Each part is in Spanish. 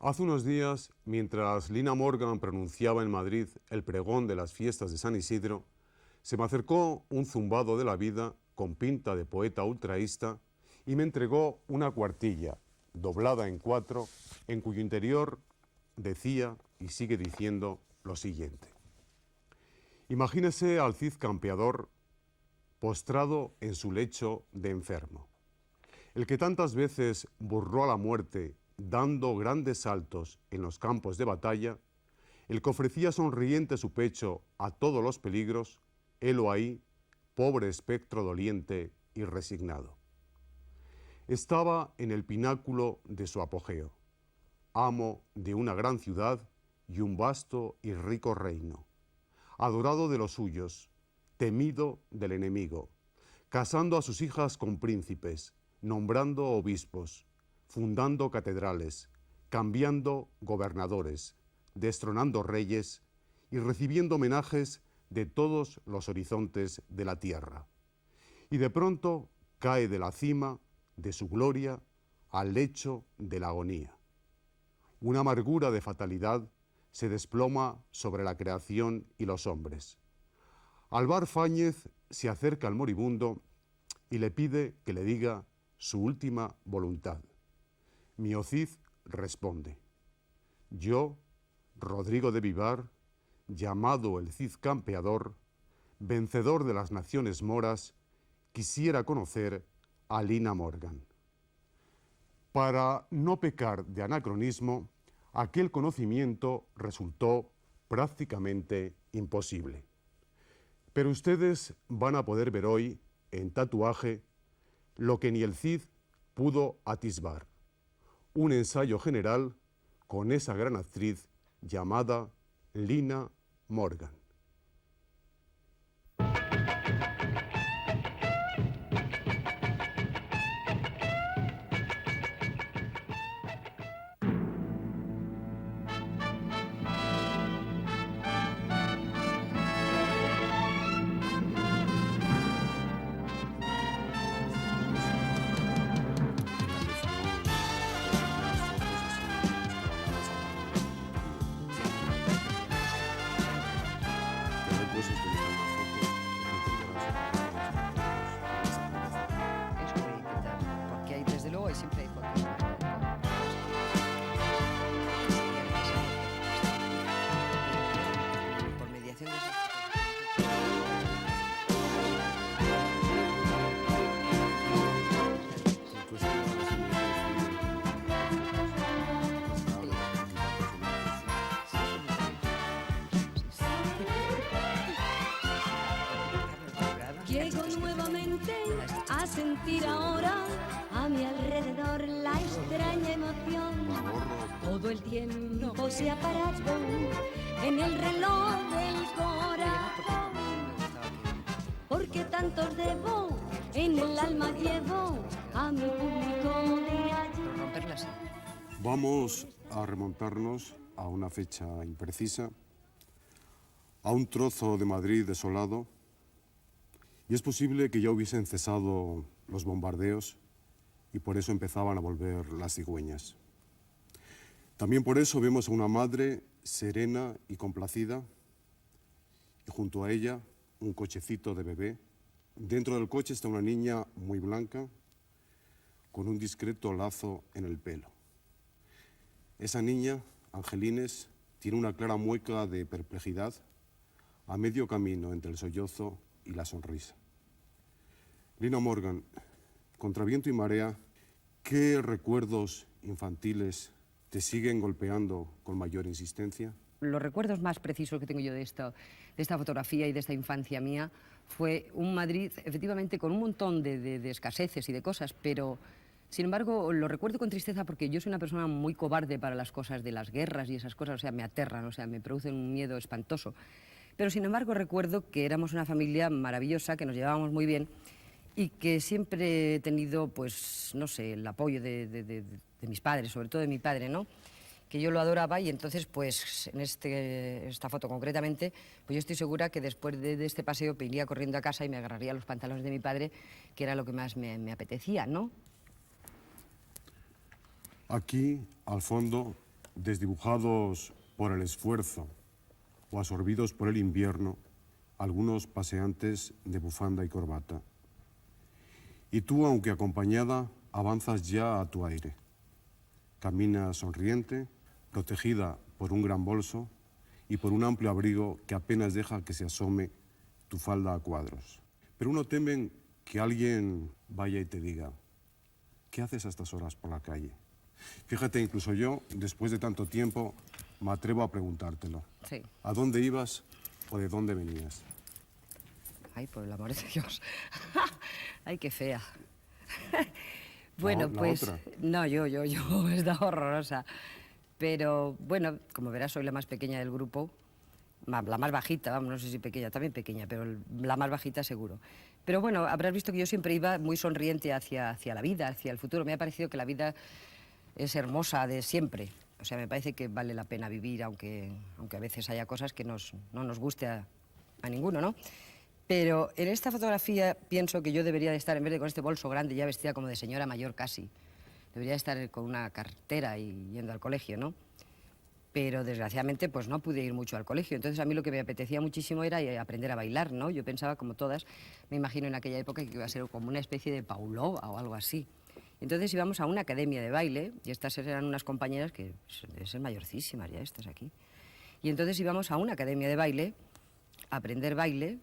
Hace unos días, mientras Lina Morgan pronunciaba en Madrid el pregón de las fiestas de San Isidro, se me acercó un zumbado de la vida con pinta de poeta ultraísta y me entregó una cuartilla, doblada en 4, en cuyo interior decía y sigue diciendo lo siguiente. Imagínese al Cid campeador postrado en su lecho de enfermo, el que tantas veces burló a la muerte dando grandes saltos en los campos de batalla, el que ofrecía sonriente su pecho a todos los peligros, helo ahí, pobre espectro doliente y resignado. Estaba en el pináculo de su apogeo, amo de una gran ciudad y un vasto y rico reino, adorado de los suyos, temido del enemigo, casando a sus hijas con príncipes, nombrando obispos, fundando catedrales, cambiando gobernadores, destronando reyes y recibiendo homenajes de todos los horizontes de la tierra. Y de pronto cae de la cima de su gloria al lecho de la agonía. Una amargura de fatalidad se desploma sobre la creación y los hombres. Alvar Fáñez se acerca al moribundo y le pide que le diga su última voluntad. Mío Cid responde: yo, Rodrigo de Vivar, llamado el Cid campeador, vencedor de las naciones moras, quisiera conocer a Lina Morgan. Para no pecar de anacronismo, aquel conocimiento resultó prácticamente imposible. Pero ustedes van a poder ver hoy, en tatuaje, lo que ni el Cid pudo atisbar. Un ensayo general con esa gran actriz llamada Lina Morgan. Llego nuevamente a sentir ahora a mi alrededor la extraña emoción. Todo el tiempo se ha parado en el reloj del corazón. Porque tantos debo, en el alma llevo a mi público de allí. Vamos a remontarnos a una fecha imprecisa, a un trozo de Madrid desolado. Y es posible que ya hubiesen cesado los bombardeos y por eso empezaban a volver las cigüeñas. También por eso vemos a una madre serena y complacida y junto a ella un cochecito de bebé. Dentro del coche está una niña muy blanca con un discreto lazo en el pelo. Esa niña, Angelines, tiene una clara mueca de perplejidad a medio camino entre el sollozo y la sonrisa. Lina Morgan, contra viento y marea, ¿qué recuerdos infantiles te siguen golpeando con mayor insistencia? Los recuerdos más precisos que tengo yo de esta fotografía y de esta infancia mía fue un Madrid, efectivamente, con un montón de escaseces y de cosas, pero, sin embargo, lo recuerdo con tristeza porque yo soy una persona muy cobarde para las cosas de las guerras y esas cosas, o sea, me aterran, o sea, me producen un miedo espantoso. Pero, sin embargo, recuerdo que éramos una familia maravillosa, que nos llevábamos muy bien y que siempre he tenido, pues, no sé, el apoyo de mis padres, sobre todo de mi padre, ¿no?, que yo lo adoraba y entonces, pues, en esta foto concretamente, pues yo estoy segura que después de este paseo me iría corriendo a casa y me agarraría los pantalones de mi padre, que era lo que más me apetecía, ¿no? Aquí, al fondo, desdibujados por el esfuerzo o absorbidos por el invierno, algunos paseantes de bufanda y corbata. Y tú, aunque acompañada, avanzas ya a tu aire. Caminas sonriente, protegida por un gran bolso y por un amplio abrigo que apenas deja que se asome tu falda a cuadros. Pero uno teme que alguien vaya y te diga, ¿qué haces a estas horas por la calle? Fíjate, incluso yo, después de tanto tiempo, me atrevo a preguntártelo. Sí. ¿A dónde ibas o de dónde venías? Ay, por el amor de Dios. Ay, qué fea. Bueno, No, la pues... otra. No, yo, está horrorosa. Pero, bueno, como verás, soy la más pequeña del grupo. La más bajita, vamos, no sé si pequeña, también pequeña, pero la más bajita seguro. Pero bueno, habrás visto que yo siempre iba muy sonriente hacia la vida, hacia el futuro. Me ha parecido que la vida es hermosa de siempre. O sea, me parece que vale la pena vivir, aunque a veces haya cosas que no nos guste a ninguno, ¿no? Pero en esta fotografía pienso que yo debería de estar, en vez de con este bolso grande, ya vestida como de señora mayor casi, debería de estar con una cartera y yendo al colegio, ¿no? Pero desgraciadamente pues no pude ir mucho al colegio. Entonces a mí lo que me apetecía muchísimo era aprender a bailar, ¿no? Yo pensaba, como todas, me imagino en aquella época que iba a ser como una especie de Pavlova o algo así. Entonces íbamos a una academia de baile, y estas eran unas compañeras que deben ser mayorcísimas ya estas aquí. Y entonces íbamos a una academia de baile, a aprender baile,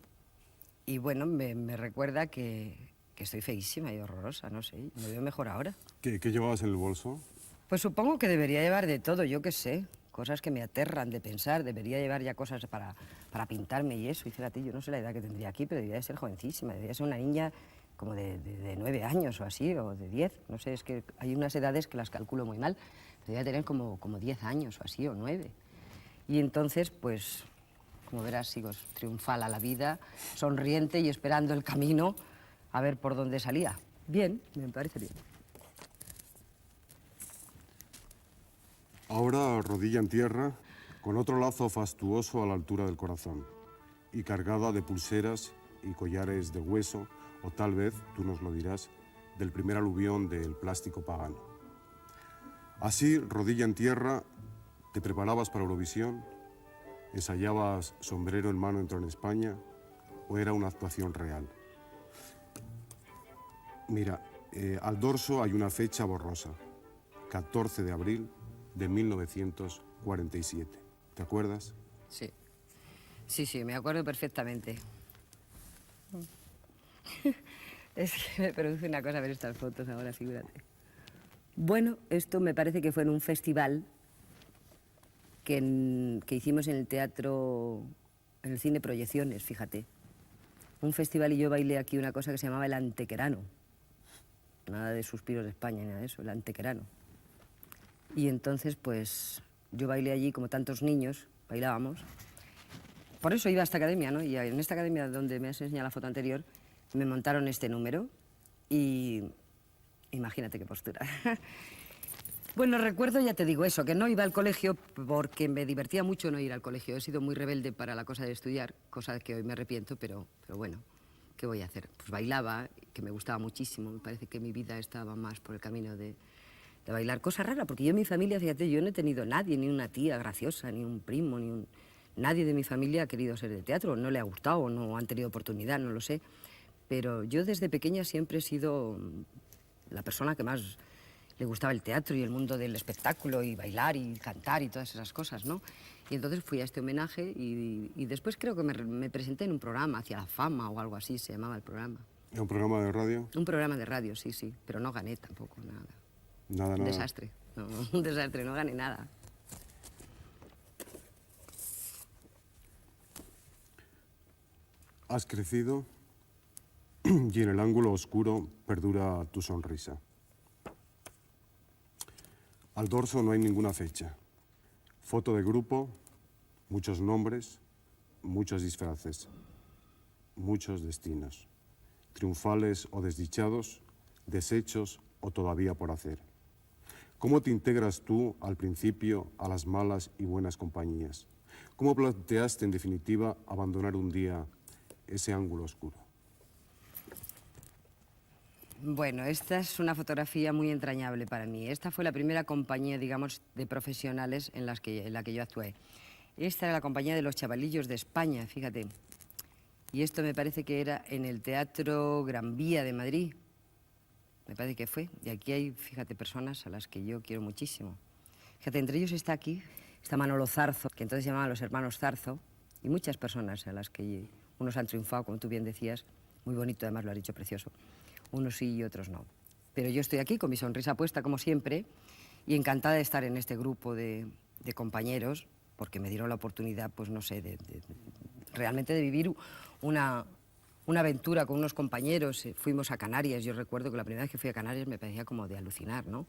y bueno, me recuerda que estoy feísima y horrorosa, no sé, me veo mejor ahora. ¿Qué llevabas en el bolso? Pues supongo que debería llevar de todo, yo qué sé, cosas que me aterran de pensar, debería llevar ya cosas para pintarme y eso. Y fíjate, yo no sé la edad que tendría aquí, pero debería de ser jovencísima, debería ser una niña como de 9 años o así, o de 10, no sé, es que hay unas edades que las calculo muy mal, debería tener como 10 años o así, o 9. Y entonces, pues, como verás, sigo triunfal a la vida, sonriente y esperando el camino a ver por dónde salía. Bien, me parece bien. Ahora rodilla en tierra, con otro lazo fastuoso a la altura del corazón y cargada de pulseras y collares de hueso, o tal vez, tú nos lo dirás, del primer aluvión del plástico pagano. Así, rodilla en tierra, te preparabas para Eurovisión, ensayabas sombrero en mano entró en España, o era una actuación real. Mira, al dorso hay una fecha borrosa, 14 de abril de 1947. ¿Te acuerdas? Sí. Sí, me acuerdo perfectamente. Es que me produce una cosa ver estas fotos ahora, figúrate. Bueno, esto me parece que fue en un festival que hicimos en el teatro, en el cine Proyecciones, fíjate. Un festival y yo bailé aquí una cosa que se llamaba el Antequerano. Nada de Suspiros de España, ni nada de eso, el Antequerano. Y entonces, pues, yo bailé allí como tantos niños, bailábamos. Por eso iba a esta academia, ¿no? Y en esta academia donde me has enseñado la foto anterior, me montaron este número y imagínate qué postura. Bueno, recuerdo, ya te digo eso, que no iba al colegio porque me divertía mucho no ir al colegio. He sido muy rebelde para la cosa de estudiar, cosa que hoy me arrepiento, pero bueno, ¿qué voy a hacer? Pues bailaba, que me gustaba muchísimo, me parece que mi vida estaba más por el camino de bailar. Cosa rara, porque yo en mi familia, fíjate, yo no he tenido nadie, ni una tía graciosa, ni un primo, nadie de mi familia ha querido ser de teatro, no le ha gustado, no han tenido oportunidad, no lo sé. Pero yo desde pequeña siempre he sido la persona que más le gustaba el teatro y el mundo del espectáculo y bailar y cantar y todas esas cosas, ¿no? Y entonces fui a este homenaje y después creo que me presenté en un programa, Hacia la Fama o algo así se llamaba el programa. ¿Un programa de radio? Un programa de radio, sí, pero no gané tampoco nada. Nada. Un desastre, no, un desastre, no gané nada. Has crecido y en el ángulo oscuro perdura tu sonrisa. Al dorso no hay ninguna fecha. Foto de grupo, muchos nombres, muchos disfraces, muchos destinos, triunfales o desdichados, deshechos o todavía por hacer. ¿Cómo te integras tú al principio a las malas y buenas compañías? ¿Cómo planteaste en definitiva abandonar un día ese ángulo oscuro? Bueno, esta es una fotografía muy entrañable para mí. Esta fue la primera compañía, digamos, de profesionales en la que yo actué. Esta era la compañía de los chavalillos de España, fíjate. Y esto me parece que era en el Teatro Gran Vía de Madrid. Me parece que fue. Y aquí hay, fíjate, personas a las que yo quiero muchísimo. Fíjate, entre ellos está aquí, está Manolo Zarzo, que entonces se llamaban los hermanos Zarzo, y muchas personas a las que unos han triunfado, como tú bien decías, muy bonito, además lo has dicho, precioso. Unos sí y otros no. Pero yo estoy aquí con mi sonrisa puesta, como siempre, y encantada de estar en este grupo de compañeros, porque me dieron la oportunidad, pues no sé, realmente de vivir una aventura con unos compañeros. Fuimos a Canarias, yo recuerdo que la primera vez que fui a Canarias me parecía como de alucinar, ¿no?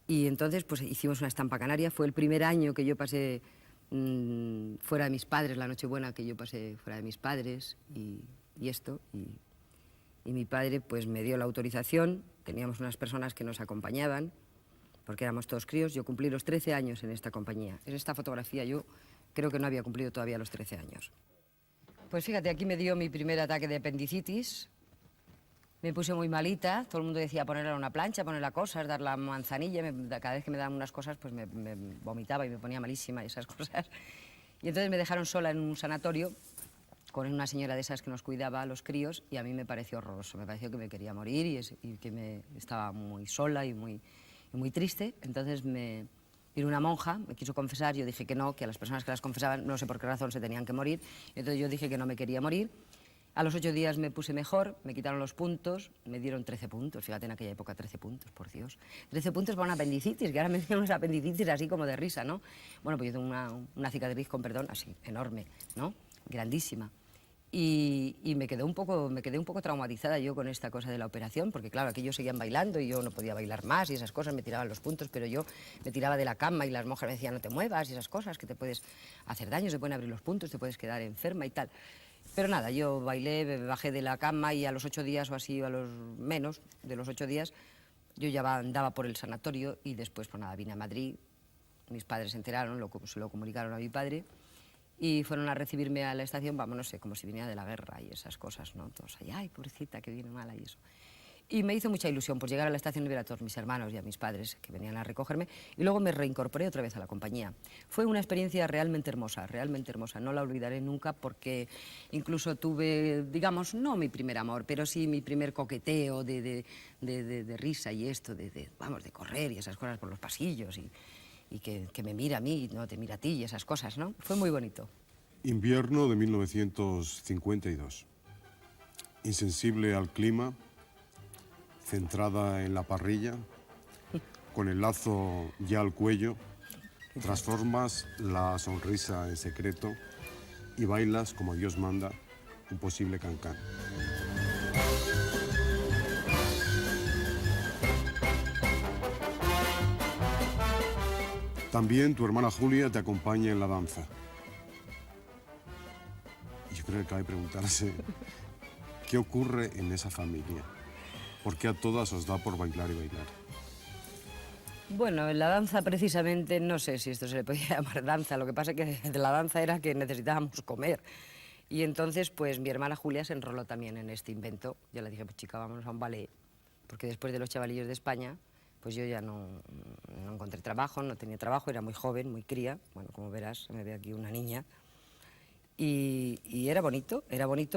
Y entonces pues hicimos una estampa canaria. Fue el primer año que yo pasé fuera de mis padres, la Nochebuena que yo pasé fuera de mis padres y mi padre pues me dio la autorización. Teníamos unas personas que nos acompañaban porque éramos todos críos. Yo cumplí los 13 años en esta compañía. En esta fotografía yo creo que no había cumplido todavía los 13 años. Pues fíjate, aquí me dio mi primer ataque de apendicitis. Me puse muy malita, todo el mundo decía ponerla en una plancha, ponerla cosas, dar la manzanilla. Cada vez que me daban unas cosas, pues me vomitaba y me ponía malísima y esas cosas. Y entonces me dejaron sola en un sanatorio con una señora de esas que nos cuidaba a los críos y a mí me pareció horroroso. Me pareció que me quería morir y que estaba muy sola y muy triste. Entonces vino una monja, me quiso confesar, yo dije que no, que a las personas que las confesaban no sé por qué razón se tenían que morir. Entonces yo dije que no me quería morir. A los 8 días me puse mejor, me quitaron los puntos, me dieron 13 puntos, fíjate en aquella época 13 puntos, por Dios. 13 puntos para una apendicitis, que ahora me dieron unas apendicitis así como de risa, ¿no? Bueno, pues yo tengo una cicatriz, con perdón, así, enorme, ¿no? Grandísima. Y me quedé un poco traumatizada yo con esta cosa de la operación, porque claro, aquí ellos seguían bailando y yo no podía bailar más y esas cosas, me tiraban los puntos, pero yo me tiraba de la cama y las monjas me decían no te muevas y esas cosas, que te puedes hacer daño, se pueden abrir los puntos, te puedes quedar enferma y tal. Pero nada, yo bailé, me bajé de la cama y a los 8 días o así, a los menos de los 8 días, yo ya andaba por el sanatorio y después, pues nada, vine a Madrid, mis padres se enteraron, se lo comunicaron a mi padre y fueron a recibirme a la estación, vamos, no sé, como si viniera de la guerra y esas cosas, ¿no? Todos allá, ay, pobrecita, que viene mala y eso. Y me hizo mucha ilusión pues llegar a la estación y ver a todos mis hermanos y a mis padres que venían a recogerme y luego me reincorporé otra vez a la compañía. Fue una experiencia realmente hermosa, no la olvidaré nunca porque incluso tuve, digamos, no mi primer amor, pero sí mi primer coqueteo de risa y esto, vamos, de correr y esas cosas por los pasillos y que me mira a mí y no te mira a ti y esas cosas, ¿no? Fue muy bonito. Invierno de 1952. Insensible al clima, centrada en la parrilla, con el lazo ya al cuello, transformas la sonrisa en secreto y bailas, como Dios manda, un posible cancán. También tu hermana Julia te acompaña en la danza. Y yo creo que cabe preguntarse, ¿qué ocurre en esa familia? ¿Por qué a todas os da por bailar y bailar? Bueno, en la danza precisamente, no sé si esto se le podía llamar danza, lo que pasa es que de la danza era que necesitábamos comer. Y entonces, pues mi hermana Julia se enroló también en este invento. Yo le dije, pues chica, vámonos a un ballet, porque después de los chavalillos de España, pues yo ya no encontré trabajo, no tenía trabajo, era muy joven, muy cría. Bueno, como verás, me ve aquí una niña. Y era bonito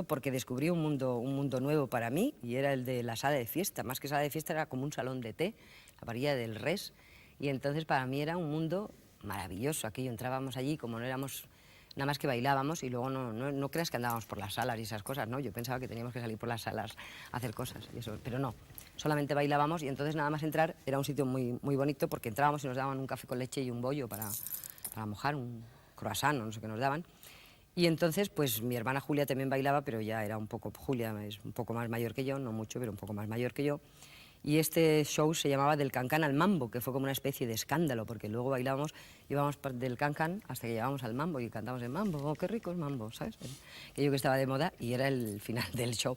porque descubrí un mundo nuevo para mí y era el de la sala de fiesta. Más que sala de fiesta era como un salón de té, la parrilla del Res. Y entonces para mí era un mundo maravilloso. Aquello entrábamos allí, como no éramos nada más que bailábamos y luego no creas que andábamos por las salas y esas cosas, ¿no? Yo pensaba que teníamos que salir por las salas a hacer cosas y eso, pero no. Solamente bailábamos y entonces nada más entrar era un sitio muy bonito porque entrábamos y nos daban un café con leche y un bollo para mojar, un croissant o no sé qué nos daban. Y entonces, pues mi hermana Julia también bailaba, pero ya era un poco, Julia es un poco más mayor que yo, no mucho, pero un poco más mayor que yo. Y este show se llamaba Del Cancán al Mambo, que fue como una especie de escándalo, porque luego bailábamos, íbamos del Cancán hasta que llegábamos al Mambo y cantamos el Mambo, oh, qué rico es Mambo, ¿sabes? Aquello que estaba de moda y era el final del show.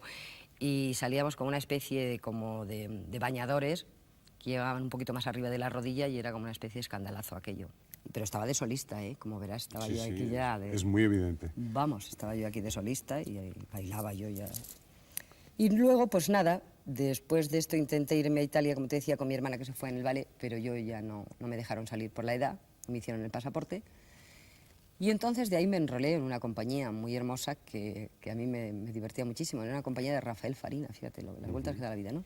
Y salíamos como una especie de bañadores que llevaban un poquito más arriba de la rodilla y era como una especie de escandalazo aquello. Pero estaba de solista, ¿eh? Como verás, estaba yo aquí ya de... Es muy evidente. Vamos, estaba yo aquí de solista y bailaba yo ya. Y luego, pues nada, después de esto intenté irme a Italia, como te decía, con mi hermana que se fue en el ballet, pero yo ya no me dejaron salir por la edad, me hicieron el pasaporte. Y entonces de ahí me enrolé en una compañía muy hermosa que a mí me divertía muchísimo. Era una compañía de Rafael Farina, fíjate, las vueltas que da la vida, ¿no?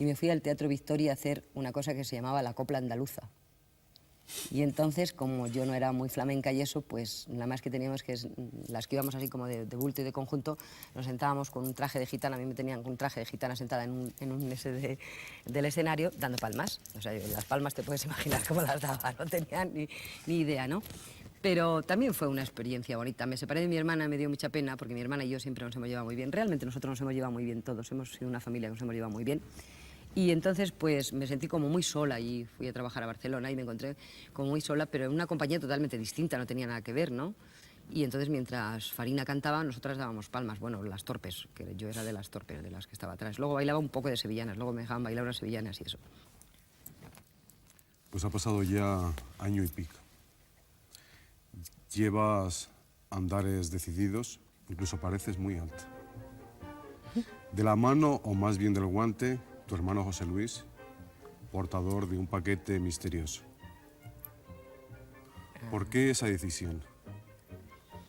Y me fui al Teatro Victoria a hacer una cosa que se llamaba la copla andaluza. Y entonces, como yo no era muy flamenca y eso, pues nada más que teníamos que, las que íbamos así como de bulto y de conjunto, nos sentábamos con un traje de gitana, a mí me tenían con un traje de gitana sentada en un ese del escenario, dando palmas. O sea, las palmas te puedes imaginar cómo las daba, no tenía ni idea, ¿no? Pero también fue una experiencia bonita. Me separé de mi hermana, me dio mucha pena, porque mi hermana y yo siempre nos hemos llevado muy bien. Realmente nosotros nos hemos llevado muy bien todos, hemos sido una familia que nos hemos llevado muy bien. Y entonces pues me sentí como muy sola y fui a trabajar a Barcelona y me encontré como muy sola, pero en una compañía totalmente distinta, no tenía nada que ver, ¿no? Y entonces mientras Farina cantaba, nosotras dábamos palmas, bueno, las torpes, que yo era de las torpes, de las que estaba atrás. Luego bailaba un poco de sevillanas, luego me dejaban bailar unas sevillanas y eso. Pues ha pasado ya año y pico. Llevas andares decididos, incluso pareces muy alta. De la mano, o más bien del guante, tu hermano José Luis, portador de un paquete misterioso. ¿Por qué esa decisión?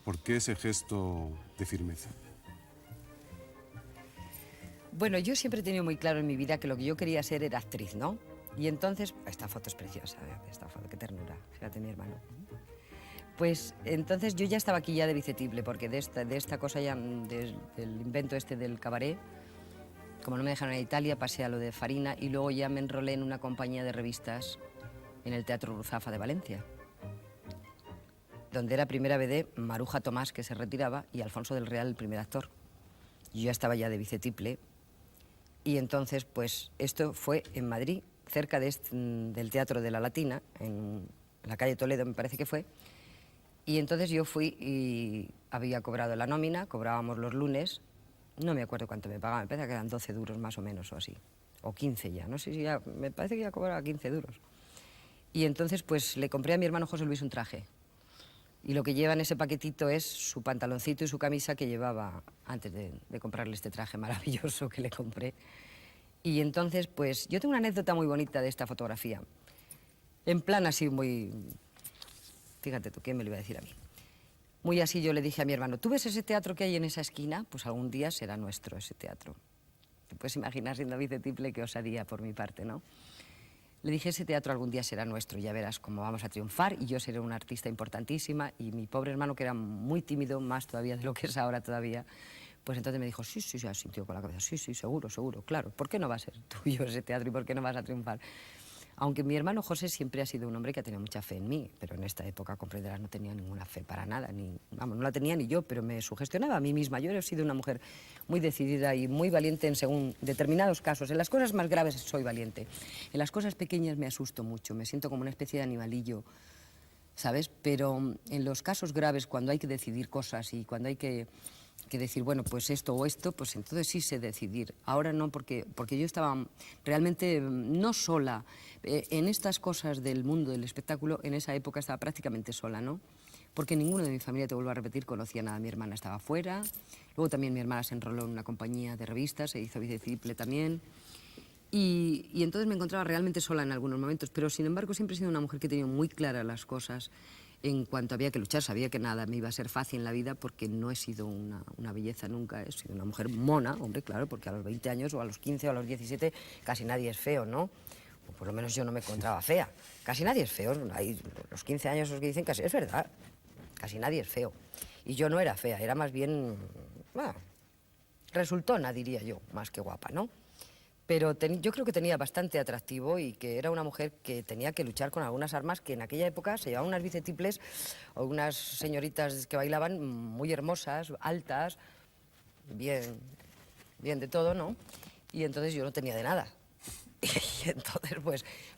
¿Por qué ese gesto de firmeza? Bueno, yo siempre he tenido muy claro en mi vida que lo que yo quería ser era actriz, ¿no? Y entonces, esta foto es preciosa, esta foto, qué ternura, fíjate mi hermano. Pues entonces yo ya estaba aquí ya de bicetiple, porque de esta cosa ya, del invento este del cabaret, como no me dejaron en Italia, pasé a lo de Farina y luego ya me enrolé en una compañía de revistas en el Teatro Ruzafa de Valencia, donde era primera BD Maruja Tomás, que se retiraba, y Alfonso del Real, el primer actor. Yo ya estaba ya de bicetiple y entonces pues esto fue en Madrid, cerca del Teatro de la Latina, en la calle Toledo me parece que fue. Y entonces yo fui y había cobrado la nómina, cobrábamos los lunes, no me acuerdo cuánto me pagaban, me parece que eran 12 duros más o menos o así, o 15 ya, no sé si ya, me parece que ya cobraba 15 duros. Y entonces pues le compré a mi hermano José Luis un traje. Y lo que lleva en ese paquetito es su pantaloncito y su camisa que llevaba antes de comprarle este traje maravilloso que le compré. Y entonces pues yo tengo una anécdota muy bonita de esta fotografía, en plan así muy... Fíjate tú, ¿quién me lo iba a decir a mí? Muy así yo le dije a mi hermano, ¿tú ves ese teatro que hay en esa esquina? Pues algún día será nuestro ese teatro. Te puedes imaginar, siendo bicetiple, qué osadía por mi parte, ¿no? Le dije, ese teatro algún día será nuestro, ya verás cómo vamos a triunfar y yo seré una artista importantísima. Y mi pobre hermano, que era muy tímido, más todavía de lo que es ahora todavía, pues entonces me dijo, sí, se asintió con la cabeza, sí, seguro, claro, ¿por qué no va a ser tuyo ese teatro y por qué no vas a triunfar? Aunque mi hermano José siempre ha sido un hombre que ha tenido mucha fe en mí, pero en esta época, comprenderás, no tenía ninguna fe para nada, no la tenía ni yo, pero me sugestionaba a mí misma. Yo he sido una mujer muy decidida y muy valiente en según determinados casos. En las cosas más graves soy valiente, en las cosas pequeñas me asusto mucho, me siento como una especie de animalillo, ¿sabes? Pero en los casos graves, cuando hay que decidir cosas y cuando hay que decir, bueno, pues esto o esto, pues entonces sí sé decidir. Ahora no, porque yo estaba realmente no sola. En estas cosas del mundo del espectáculo, en esa época estaba prácticamente sola, ¿no? Porque ninguno de mi familia, te vuelvo a repetir, conocía nada. Mi hermana estaba fuera, luego también mi hermana se enroló en una compañía de revistas, se hizo bicetiple también. Y entonces me encontraba realmente sola en algunos momentos, pero sin embargo siempre he sido una mujer que tenía muy claras las cosas. En cuanto había que luchar, sabía que nada me iba a ser fácil en la vida porque no he sido una belleza nunca, he sido una mujer mona, hombre, claro, porque a los 20 años o a los 15 o a los 17 casi nadie es feo, ¿no? O por lo menos yo no me encontraba fea. Casi nadie es feo, hay los 15 años los que dicen casi, es verdad, casi nadie es feo. Y yo no era fea, era más bien, bueno, resultona, diría yo, más que guapa, ¿no? Pero yo creo que tenía bastante atractivo y que era una mujer que tenía que luchar con algunas armas que en aquella época se llevaban unas bicetiples o unas señoritas que bailaban muy hermosas, altas, bien de todo, ¿no? Y entonces yo no tenía de nada. Y entonces,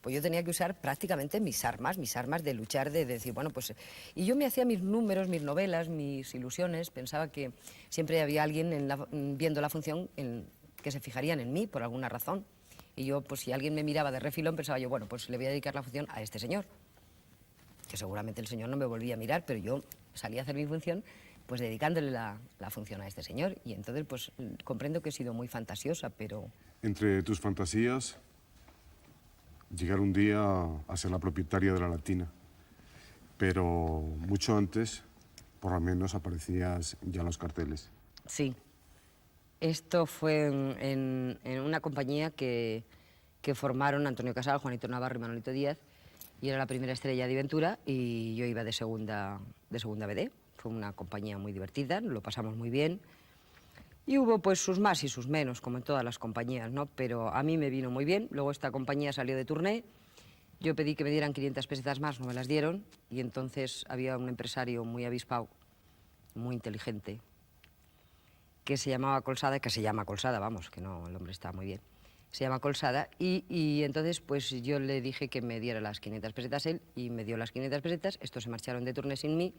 pues yo tenía que usar prácticamente mis armas de luchar, de decir, bueno, pues... Y yo me hacía mis números, mis novelas, mis ilusiones, pensaba que siempre había alguien viendo la función que se fijarían en mí por alguna razón. Y yo, pues si alguien me miraba de refilón, pensaba yo, bueno, pues le voy a dedicar la función a este señor. Que seguramente el señor no me volvía a mirar, pero yo salía a hacer mi función pues dedicándole la función a este señor. Y entonces pues comprendo que he sido muy fantasiosa, pero... Entre tus fantasías, llegar un día a ser la propietaria de la Latina, pero mucho antes, por lo menos, aparecías ya en los carteles. Sí. Esto fue en una compañía que formaron Antonio Casal, Juanito Navarro y Manolito Díaz, y era la primera estrella de Ventura, y yo iba de segunda BD. Fue una compañía muy divertida, lo pasamos muy bien, y hubo pues sus más y sus menos, como en todas las compañías, ¿no? Pero a mí me vino muy bien. Luego esta compañía salió de turné, yo pedí que me dieran 500 pesetas más, no me las dieron, y entonces había un empresario muy avispado, muy inteligente, que se llamaba Colsada, que se llama Colsada, vamos, que no, el hombre está muy bien, se llama Colsada, y entonces pues yo le dije que me diera las 500 pesetas él, y me dio las 500 pesetas, estos se marcharon de turné sin mí,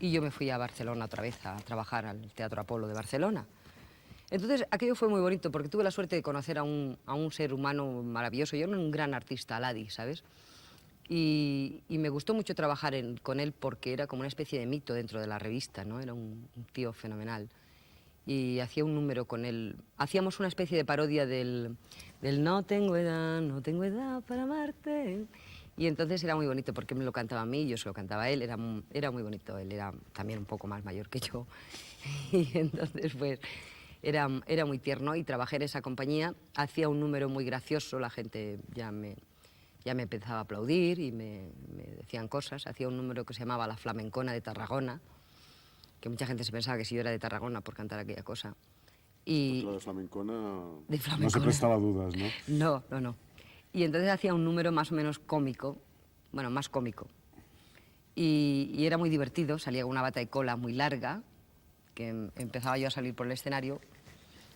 y yo me fui a Barcelona otra vez a trabajar al Teatro Apolo de Barcelona. Entonces aquello fue muy bonito, porque tuve la suerte de conocer a un ser humano maravilloso, yo era un gran artista, Ladi, ¿sabes? Y me gustó mucho trabajar con él porque era como una especie de mito dentro de la revista, ¿no? Era un tío fenomenal. Y hacía un número con él. Hacíamos una especie de parodia del no tengo edad para amarte. Y entonces era muy bonito porque me lo cantaba a mí, yo se lo cantaba a él, era muy bonito. Él era también un poco más mayor que yo. Y entonces pues era muy tierno y trabajé en esa compañía. Hacía un número muy gracioso, la gente ya me empezaba a aplaudir y me decían cosas. Hacía un número que se llamaba La Flamencona de Tarragona, que mucha gente se pensaba que si yo era de Tarragona por cantar aquella cosa. Y Pues la de flamencona flamencona no se prestaba a dudas, ¿no? No. Y entonces hacía un número más o menos cómico, bueno, más cómico. Y era muy divertido, salía con una bata de cola muy larga, que empezaba yo a salir por el escenario,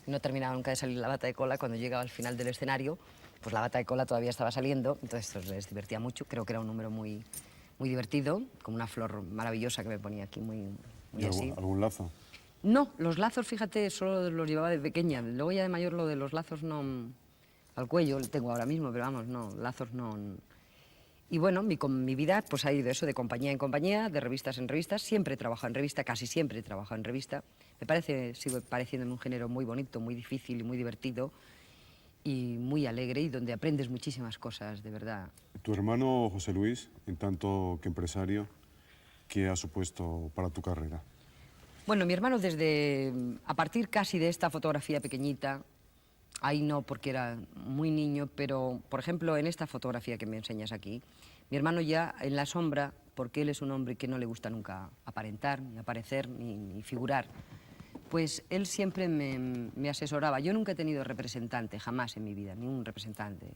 no terminaba nunca de salir la bata de cola. Cuando llegaba al final del escenario, pues la bata de cola todavía estaba saliendo, entonces esto les divertía mucho. Creo que era un número muy divertido, con una flor maravillosa que me ponía aquí muy así. ¿Algún lazo? No, los lazos, fíjate, solo los llevaba de pequeña. Luego ya de mayor lo de los lazos no... Al cuello lo tengo ahora mismo, pero vamos, no, lazos no... Y bueno, mi vida pues ha ido eso, de compañía en compañía, de revistas en revistas. Siempre he trabajado en revista, casi siempre he trabajado en revista. Sigue pareciéndome un género muy bonito, muy difícil y muy divertido y muy alegre, y donde aprendes muchísimas cosas, de verdad. Tu hermano José Luis, en tanto que empresario, ¿qué ha supuesto para tu carrera? Bueno, mi hermano a partir casi de esta fotografía pequeñita, ahí no porque era muy niño, pero por ejemplo en esta fotografía que me enseñas aquí, mi hermano ya en la sombra, porque él es un hombre que no le gusta nunca aparentar, ni aparecer, ni figurar, pues él siempre me asesoraba. Yo nunca he tenido representante, jamás en mi vida, ni un representante.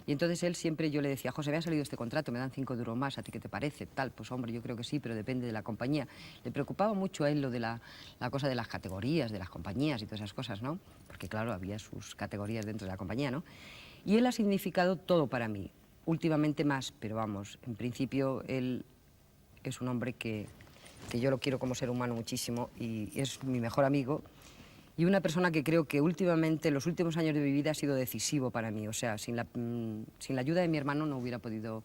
Y entonces él siempre, yo le decía, José, me ha salido este contrato, me dan 5 duros más, ¿a ti qué te parece? Tal, pues hombre, yo creo que sí, pero depende de la compañía. Le preocupaba mucho a él lo de la cosa de las categorías, de las compañías y todas esas cosas, ¿no? Porque claro, había sus categorías dentro de la compañía, ¿no? Y él ha significado todo para mí, últimamente más, pero vamos, en principio él es un hombre que yo lo quiero como ser humano muchísimo y es mi mejor amigo. Y una persona que creo que últimamente, los últimos años de mi vida, ha sido decisivo para mí. O sea, sin la ayuda de mi hermano no hubiera podido,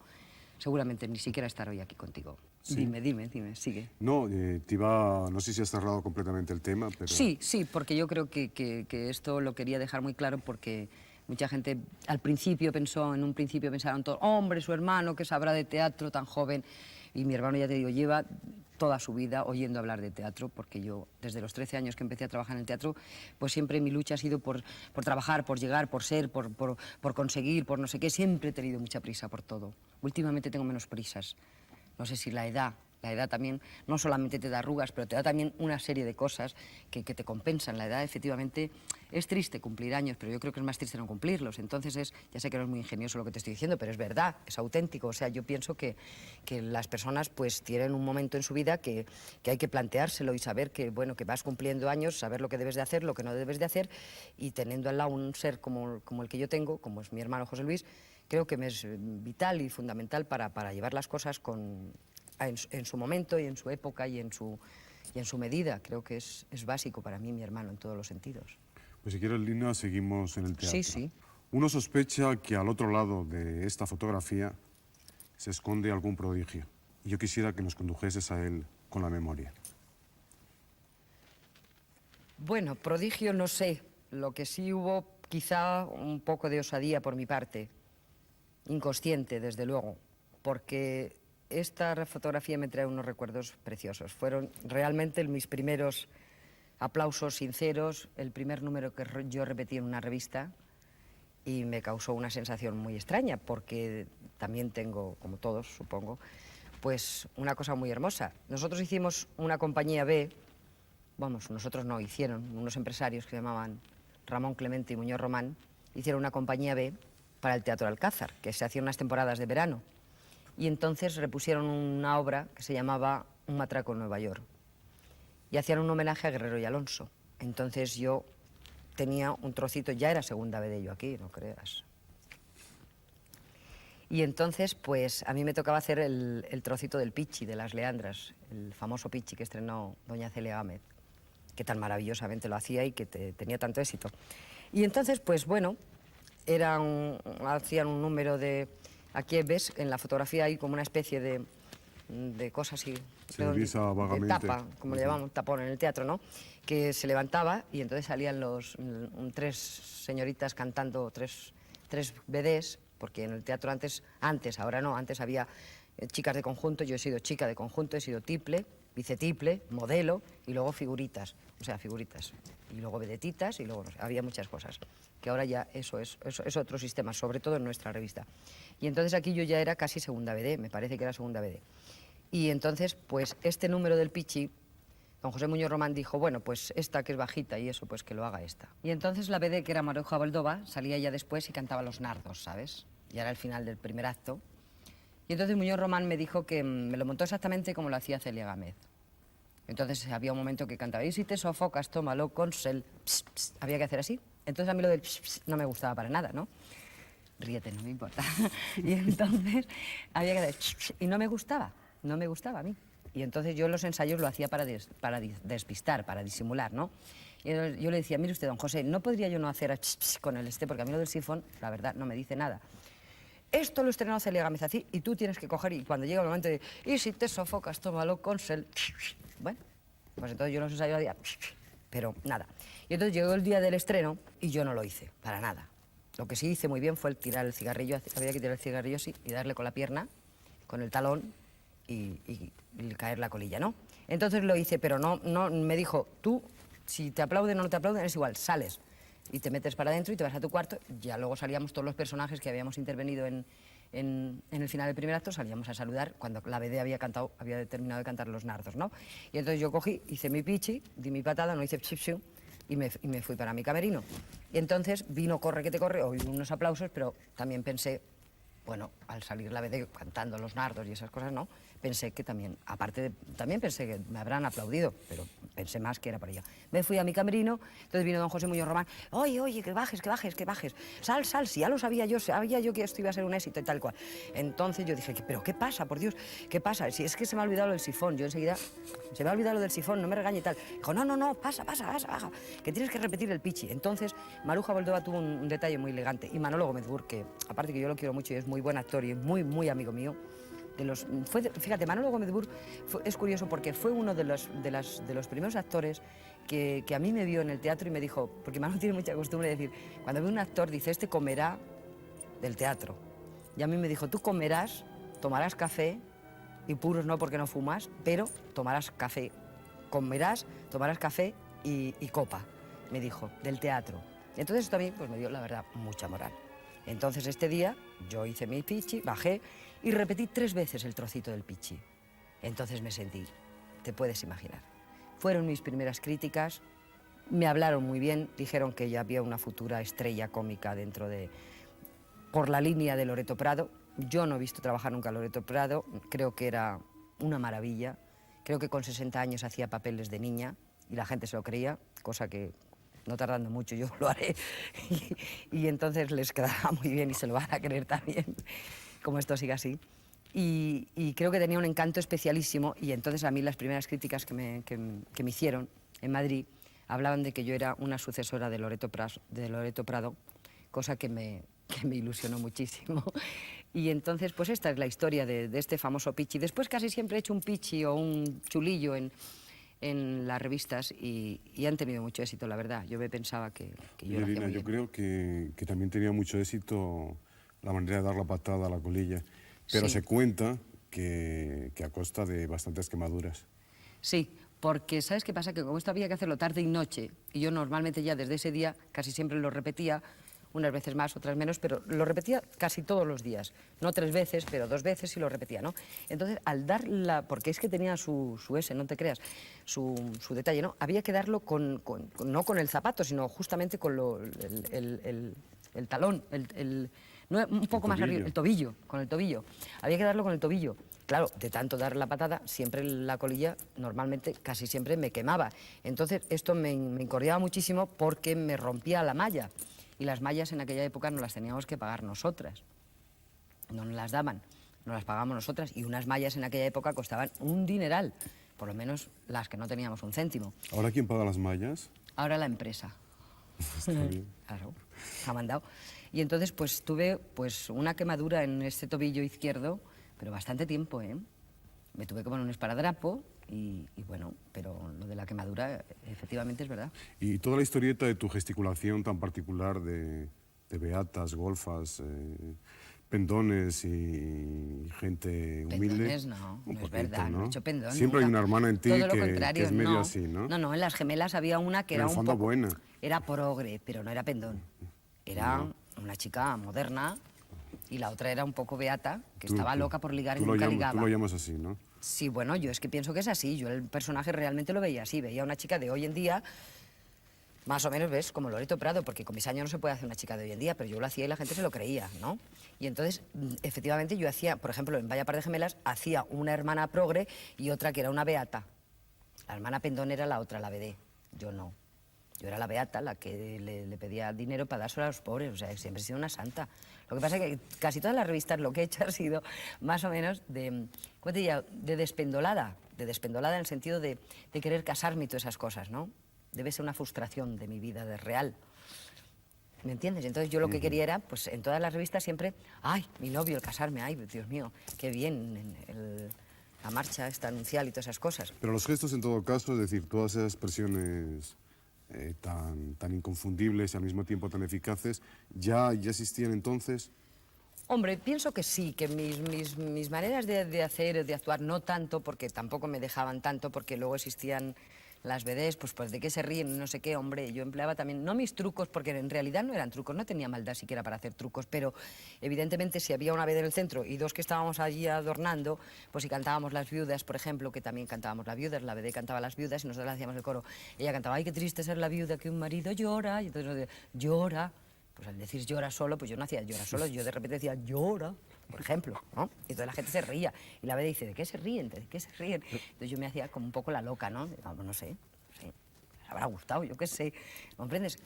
seguramente, ni siquiera estar hoy aquí contigo. Sí. Dime, sigue. No, no sé si has cerrado completamente el tema, pero... Sí, porque yo creo que esto lo quería dejar muy claro, porque mucha gente en un principio pensaron todos, hombre, su hermano, que sabrá de teatro tan joven. Y mi hermano, ya te digo, lleva toda su vida oyendo hablar de teatro, porque yo, desde los 13 años que empecé a trabajar en el teatro, pues siempre mi lucha ha sido por trabajar, por llegar, por ser, por conseguir, por no sé qué. Siempre he tenido mucha prisa por todo. Últimamente tengo menos prisas. No sé si la edad también no solamente te da arrugas, pero te da también una serie de cosas que te compensan. La edad, efectivamente, es triste cumplir años, pero yo creo que es más triste no cumplirlos. Entonces ya sé que no es muy ingenioso lo que te estoy diciendo, pero es verdad, es auténtico. O sea, yo pienso que las personas pues tienen un momento en su vida que hay que planteárselo y saber que, bueno, que vas cumpliendo años, saber lo que debes de hacer, lo que no debes de hacer, y teniendo al lado un ser como el que yo tengo, como es mi hermano José Luis, creo que me es vital y fundamental para llevar las cosas en su momento y en su época y en su medida. Creo que es básico para mí mi hermano en todos los sentidos. Pues si quieres, Lina, seguimos en el teatro. Sí. Uno sospecha que al otro lado de esta fotografía se esconde algún prodigio. Y yo quisiera que nos condujeses a él con la memoria. Bueno, prodigio no sé. Lo que sí hubo, quizá un poco de osadía por mi parte. Inconsciente, desde luego. Porque esta fotografía me trae unos recuerdos preciosos. Fueron realmente mis primeros aplausos sinceros, el primer número que yo repetí en una revista, y me causó una sensación muy extraña, porque también tengo, como todos, supongo, pues una cosa muy hermosa. Nosotros hicimos una compañía B, vamos, nosotros no, hicieron unos empresarios que se llamaban Ramón Clemente y Muñoz Román, hicieron una compañía B para el Teatro Alcázar, que se hacía unas temporadas de verano. Y entonces repusieron una obra que se llamaba Un matraco en Nueva York. Y hacían un homenaje a Guerrero y Alonso. Entonces yo tenía un trocito, ya era segunda B de ello aquí, no creas. Y entonces, pues, a mí me tocaba hacer el trocito del Pichi, de las Leandras, el famoso Pichi que estrenó doña Celia Gámez, que tan maravillosamente lo hacía y que tenía tanto éxito. Y entonces, pues, bueno, hacían un número de... Aquí ves, en la fotografía hay como una especie de cosas así, Se divisa vagamente. de tapa, como le llamamos, tapón en el teatro, ¿no? Que se levantaba y entonces salían tres señoritas cantando, tres vedés, porque en el teatro antes, ahora no, antes había chicas de conjunto, yo he sido chica de conjunto, he sido tiple, vicetiple, modelo y luego figuritas, o sea, figuritas, y luego vedetitas y luego, no sé, había muchas cosas, que ahora ya eso es otro sistema, sobre todo en nuestra revista. Y entonces aquí yo ya era casi segunda BD, me parece que era segunda BD. Y entonces, pues este número del Pichi, don José Muñoz Román dijo, bueno, pues esta que es bajita y eso, pues que lo haga esta. Y entonces la BD, que era Maruja Boldova, salía ya después y cantaba Los Nardos, ¿sabes? Y era el final del primer acto. Y entonces Muñoz Román me dijo que me lo montó exactamente como lo hacía Celia Gámez. Entonces había un momento que cantaba, y si te sofocas, tómalo con sel. Pss, pss. Había que hacer así. Entonces a mí lo del pss, pss, no me gustaba para nada, ¿no? Ríete, no me importa. Y entonces había que hacer pss, pss, y no me gustaba a mí. Y entonces yo en los ensayos lo hacía para despistar, para disimular, ¿no? Y yo le decía, mire usted, don José, ¿no podría yo no hacer pss, pss, con el porque a mí lo del sifón, la verdad, no me dice nada. Esto lo estrenó Celia Gámez así y tú tienes que coger y cuando llega el momento de y si te sofocas, tómalo con sel. Bueno, pues entonces yo los ensayos hacía, pero nada. Y entonces llegó el día del estreno y yo no lo hice, para nada. Lo que sí hice muy bien fue tirar el cigarrillo, había que tirar el cigarrillo así y darle con la pierna, con el talón y caer la colilla, ¿no? Entonces lo hice, pero no, me dijo, tú, si te aplauden o no te aplauden, es igual, sales. Y te metes para adentro y te vas a tu cuarto. Ya luego salíamos todos los personajes que habíamos intervenido en el final del primer acto, salíamos a saludar cuando la BD había terminado de cantar Los Nardos, ¿no? Y entonces yo cogí, hice mi pichi, di mi patada, no hice pchipsiu, y me fui para mi camerino. Y entonces vino Corre que te corre, oí unos aplausos, pero también pensé, bueno, al salir la BD cantando Los Nardos y esas cosas, ¿no? Pensé que también, también pensé que me habrán aplaudido, pero pensé más que era para ella. Me fui a mi camerino, entonces vino don José Muñoz Román, oye, que bajes, sal, si ya lo sabía yo que esto iba a ser un éxito y tal cual. Entonces yo dije, pero ¿qué pasa, por Dios? ¿Qué pasa? Si es que se me ha olvidado lo del sifón, yo enseguida, se me ha olvidado lo del sifón, no me regañe y tal. Dijo, no, pasa, baja, que tienes que repetir el pichi. Entonces Maruja Boldova tuvo un detalle muy elegante, y Manolo Gómez Burr, que aparte que yo lo quiero mucho y es muy buen actor y es muy, muy amigo mío, fíjate, Manolo Gómez Burr es curioso porque fue uno de los primeros actores que a mí me vio en el teatro y me dijo, porque Manolo tiene mucha costumbre de decir, cuando ve un actor dice, este comerá del teatro. Y a mí me dijo, tú comerás, tomarás café, y puros no porque no fumas, pero tomarás café, comerás, tomarás café y copa, me dijo, del teatro. Y entonces esto a mí pues, me dio, la verdad, mucha moral. Entonces este día yo hice mi pichi, bajé y repetí 3 veces el trocito del pichi. Entonces me sentí, te puedes imaginar. Fueron mis primeras críticas, me hablaron muy bien, dijeron que ya había una futura estrella cómica por la línea de Loreto Prado. Yo no he visto trabajar nunca a Loreto Prado, creo que era una maravilla. Creo que con 60 años hacía papeles de niña y la gente se lo creía, cosa que no tardando mucho yo lo haré. Y entonces les quedará muy bien y se lo van a creer también, como esto siga así. Y creo que tenía un encanto especialísimo y entonces a mí las primeras críticas que me hicieron en Madrid hablaban de que yo era una sucesora de Loreto Prado, cosa que me ilusionó muchísimo. Y entonces, pues esta es la historia de este famoso pichi. Después casi siempre he hecho un pichi o un chulillo en las revistas y han tenido mucho éxito, la verdad. Yo me pensaba que yo lo hacía Irina, muy yo bien. creo que también tenía mucho éxito la manera de dar la patada a la colilla, pero Sí. se cuenta que a costa de bastantes quemaduras. Sí, porque ¿sabes qué pasa? Que como esto había que hacerlo tarde y noche, y yo normalmente ya desde ese día casi siempre lo repetía, unas veces más, otras menos, pero lo repetía casi todos los días. No 3 veces, pero 2 veces y lo repetía, ¿no? Entonces, al dar la... porque es que tenía su ese, no te creas, su detalle, ¿no? Había que darlo no con el zapato, sino justamente con el talón, no, un poco más arriba, el tobillo, con el tobillo. Había que darlo con el tobillo. Claro, de tanto dar la patada, siempre la colilla, normalmente, casi siempre me quemaba. Entonces, esto me incordiaba muchísimo porque me rompía la malla. Y las mallas en aquella época no las teníamos que pagar nosotras. No nos las daban, nos las pagábamos nosotras. Y unas mallas en aquella época costaban un dineral, por lo menos las que no teníamos un céntimo. ¿Ahora quién paga las mallas? Ahora la empresa. Está bien. Claro, ha mandado. Y entonces pues tuve pues una quemadura en este tobillo izquierdo, pero bastante tiempo, ¿eh? Me tuve que poner un esparadrapo y bueno, pero lo de la quemadura efectivamente es verdad. Y toda la historieta de tu gesticulación tan particular de beatas, golfas, pendones y gente humilde. Pendones no, un no es poquito, verdad, no he hecho pendón Siempre hay nunca. una hermana en ti Todo lo que contrario, es medio no. así, ¿no? No, en las gemelas había una que En era el un fondo poco... buena. Era progre, pero no era pendón. Era una chica moderna y la otra era un poco beata, que estaba loca por ligar y nunca ligaba. Tú lo llamas así, ¿no? Sí, bueno, yo es que pienso que es así. Yo el personaje realmente lo veía así. Veía una chica de hoy en día, más o menos, ¿ves? Como Loreto Prado, porque con mis años no se puede hacer una chica de hoy en día, pero yo lo hacía y la gente se lo creía, ¿no? Y entonces, efectivamente, yo hacía, por ejemplo, en Vaya Par de Gemelas, hacía una hermana progre y otra que era una beata. La hermana pendón era la otra, la BD. Yo no. Yo era la beata, la que le pedía dinero para dárselo a los pobres. O sea, siempre he sido una santa. Lo que pasa es que casi todas las revistas lo que he hecho ha sido más o menos de, ¿cómo te diría? De despendolada. De despendolada en el sentido de querer casarme y todas esas cosas, ¿no? Debe ser una frustración de mi vida, de real. ¿Me entiendes? Entonces yo lo que quería era, pues en todas las revistas siempre, ¡ay, mi novio, el casarme! ¡Ay, Dios mío, qué bien! La marcha esta anuncial y todas esas cosas. Pero los gestos, en todo caso, es decir, todas esas expresiones tan inconfundibles y al mismo tiempo tan eficaces, ¿ya existían entonces? Hombre, pienso que sí, que mis maneras de hacer, de actuar, no tanto, porque tampoco me dejaban tanto, porque luego existían las BDs, pues de qué se ríen, no sé qué, hombre. Yo empleaba también, no mis trucos, porque en realidad no eran trucos, no tenía maldad siquiera para hacer trucos, pero evidentemente si había una BD en el centro y dos que estábamos allí adornando, pues si cantábamos Las Viudas, por ejemplo, que también cantábamos Las Viudas, la BD cantaba Las Viudas y nosotros le hacíamos el coro. Ella cantaba, ay, qué triste ser la viuda que un marido llora, y entonces nos decía, llora. Pues al decir llora solo, pues yo no hacía llora solo, yo de repente decía llora, por ejemplo, ¿no? Y toda la gente se reía. Y la BD dice, ¿de qué se ríen? ¿De qué se ríen? Entonces yo me hacía como un poco la loca, ¿no? No sé, les habrá gustado, yo qué sé, ¿comprendes?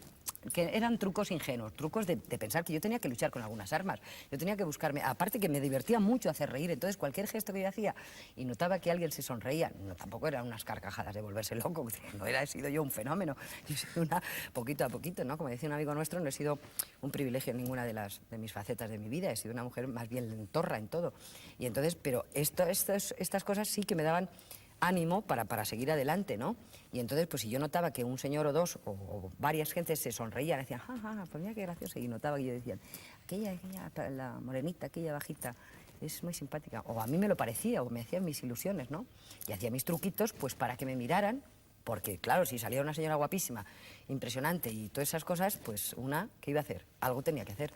Que eran trucos ingenuos, trucos de pensar que yo tenía que luchar con algunas armas. Yo tenía que buscarme, aparte que me divertía mucho hacer reír, entonces cualquier gesto que yo hacía y notaba que alguien se sonreía, no, tampoco eran unas carcajadas de volverse loco, no he sido yo un fenómeno, yo he sido una poquito a poquito, ¿no? Como decía un amigo nuestro, no he sido un privilegio en ninguna de mis facetas de mi vida, he sido una mujer más bien lentorra en todo. Y entonces, pero estas cosas sí que me daban ánimo para seguir adelante, ¿no? Y entonces, pues si yo notaba que un señor o dos o varias gentes se sonreían, decían, ja, ja, pues mira qué gracioso, y notaba que yo decía, aquella, la morenita, aquella bajita, es muy simpática, o a mí me lo parecía, o me hacían mis ilusiones, ¿no? Y hacía mis truquitos, pues para que me miraran, porque claro, si salía una señora guapísima, impresionante y todas esas cosas, pues ¿qué iba a hacer? Algo tenía que hacer.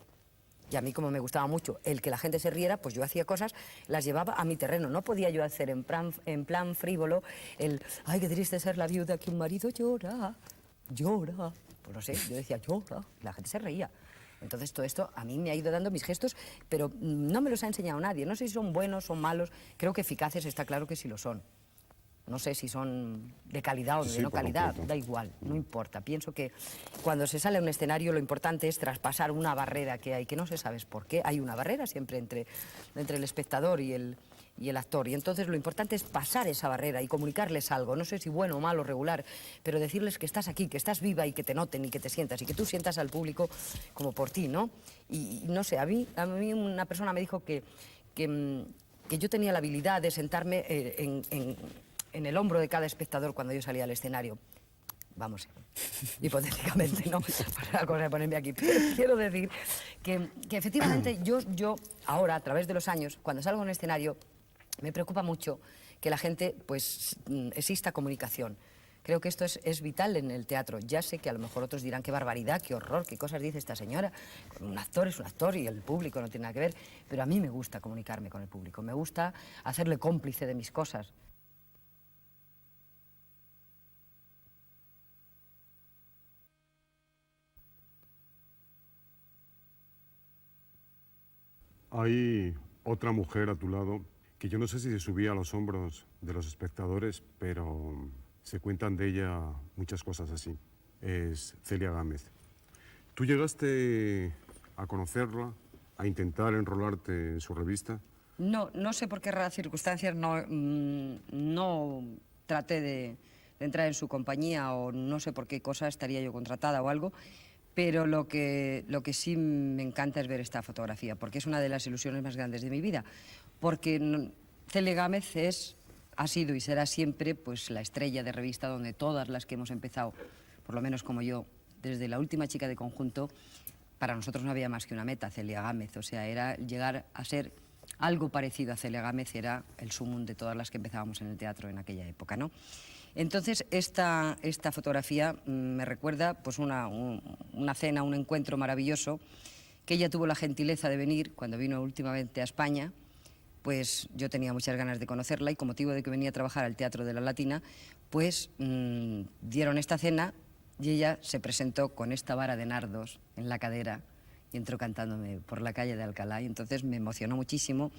Y a mí, como me gustaba mucho el que la gente se riera, pues yo hacía cosas, las llevaba a mi terreno. No podía yo hacer en plan frívolo ay, qué triste ser la viuda que un marido llora, llora. Pues no sé, yo decía llora, y la gente se reía. Entonces todo esto a mí me ha ido dando mis gestos, pero no me los ha enseñado nadie. No sé si son buenos o malos, creo que eficaces está claro que sí lo son. No sé si son de calidad o de no calidad, da igual, no importa. Pienso que cuando se sale a un escenario lo importante es traspasar una barrera que hay, que no se sabe por qué. Hay una barrera siempre entre el espectador y el actor. Y entonces lo importante es pasar esa barrera y comunicarles algo. No sé si bueno o malo, regular, pero decirles que estás aquí, que estás viva y que te noten y que te sientas y que tú sientas al público como por ti, ¿no? Y no sé, a mí una persona me dijo que yo tenía la habilidad de sentarme en el hombro de cada espectador cuando yo salía al escenario. Vamos, hipotéticamente, ¿no? Por la cosa de ponerme aquí. Pero quiero decir que efectivamente yo ahora, a través de los años, cuando salgo en un escenario, me preocupa mucho que la gente, pues, exista comunicación. Creo que esto es vital en el teatro. Ya sé que a lo mejor otros dirán qué barbaridad, qué horror, qué cosas dice esta señora. Un actor es un actor y el público no tiene nada que ver. Pero a mí me gusta comunicarme con el público, me gusta hacerle cómplice de mis cosas. Hay otra mujer a tu lado que yo no sé si se subía a los hombros de los espectadores, pero se cuentan de ella muchas cosas así. Es Celia Gámez. ¿Tú llegaste a conocerla, a intentar enrolarte en su revista? No, no sé por qué raras circunstancias no traté de entrar en su compañía o no sé por qué cosa estaría yo contratada o algo, pero lo que sí me encanta es ver esta fotografía, porque es una de las ilusiones más grandes de mi vida, porque Celia Gámez ha sido y será siempre pues, la estrella de revista donde todas las que hemos empezado, por lo menos como yo, desde la última chica de conjunto, para nosotros no había más que una meta, Celia Gámez, o sea, era llegar a ser algo parecido a Celia Gámez, era el sumum de todas las que empezábamos en el teatro en aquella época, ¿no? Entonces, esta fotografía me recuerda pues, una cena, un encuentro maravilloso, que ella tuvo la gentileza de venir cuando vino últimamente a España. Pues yo tenía muchas ganas de conocerla y con motivo de que venía a trabajar al Teatro de la Latina, pues dieron esta cena y ella se presentó con esta vara de nardos en la cadera y entró cantándome por la calle de Alcalá y entonces me emocionó muchísimo.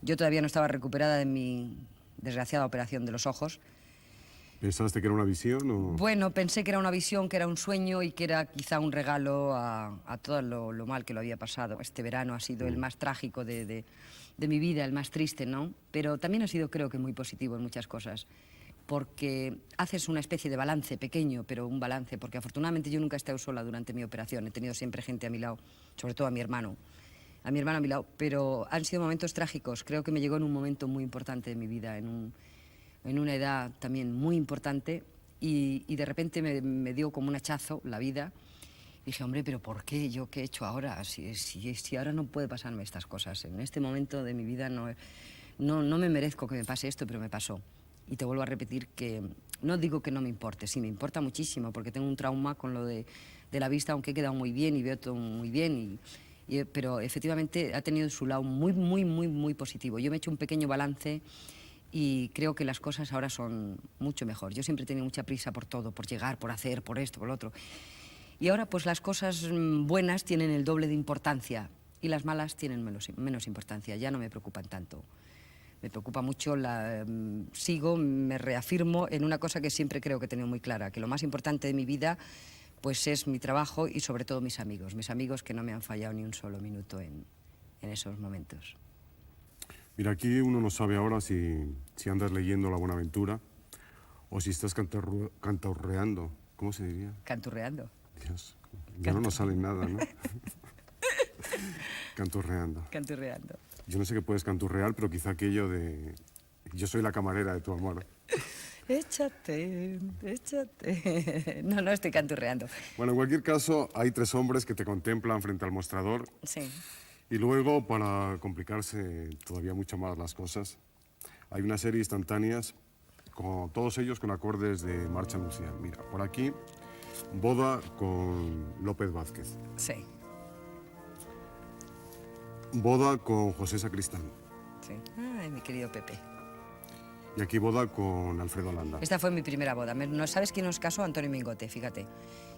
Yo todavía no estaba recuperada de mi desgraciada operación de los ojos. ¿Pensaste que era una visión o...? Bueno, pensé que era una visión, que era un sueño y que era quizá un regalo a todo lo mal que lo había pasado. Este verano ha sido el más trágico de mi vida, el más triste, ¿no? Pero también ha sido, creo que, muy positivo en muchas cosas, porque haces una especie de balance pequeño, pero un balance, porque afortunadamente yo nunca he estado sola durante mi operación, he tenido siempre gente a mi lado, sobre todo a mi hermano a mi lado, pero han sido momentos trágicos. Creo que me llegó en un momento muy importante de mi vida, en una edad también muy importante y de repente me dio como un hachazo la vida. Dije, hombre, ¿pero por qué? ¿Yo qué he hecho ahora? Si ahora no puede pasarme estas cosas. En este momento de mi vida no me merezco que me pase esto, pero me pasó. Y te vuelvo a repetir que no digo que no me importe, sí, me importa muchísimo, porque tengo un trauma con lo de la vista, aunque he quedado muy bien y veo todo muy bien, pero efectivamente ha tenido su lado muy positivo. Yo me he hecho un pequeño balance y creo que las cosas ahora son mucho mejor. Yo siempre he tenido mucha prisa por todo, por llegar, por hacer, por esto, por lo otro. Y ahora pues las cosas buenas tienen el doble de importancia y las malas tienen menos importancia, ya no me preocupan tanto. Me preocupa mucho, me reafirmo en una cosa que siempre creo que he tenido muy clara, que lo más importante de mi vida pues es mi trabajo y sobre todo mis amigos que no me han fallado ni un solo minuto en esos momentos. Mira, aquí uno no sabe ahora si andas leyendo La Buenaventura o si estás canturreando. ¿Cómo se diría? Canturreando. Dios, ya no nos sale nada, ¿no? Canturreando. Canturreando. Yo no sé qué puedes canturrear, pero quizá aquello de... Yo soy la camarera de tu amor. Échate. No estoy canturreando. Bueno, en cualquier caso, hay 3 hombres que te contemplan frente al mostrador. Sí. Y luego, para complicarse todavía mucho más las cosas, hay una serie de instantáneas, todos ellos con acordes de marcha nupcial. Mira, por aquí, boda con López Vázquez. Sí. Boda con José Sacristán. Sí. Ay, mi querido Pepe. Y aquí boda con Alfredo Landa. Esta fue mi primera boda. ¿No sabes quién nos casó? Antonio Mingote, fíjate.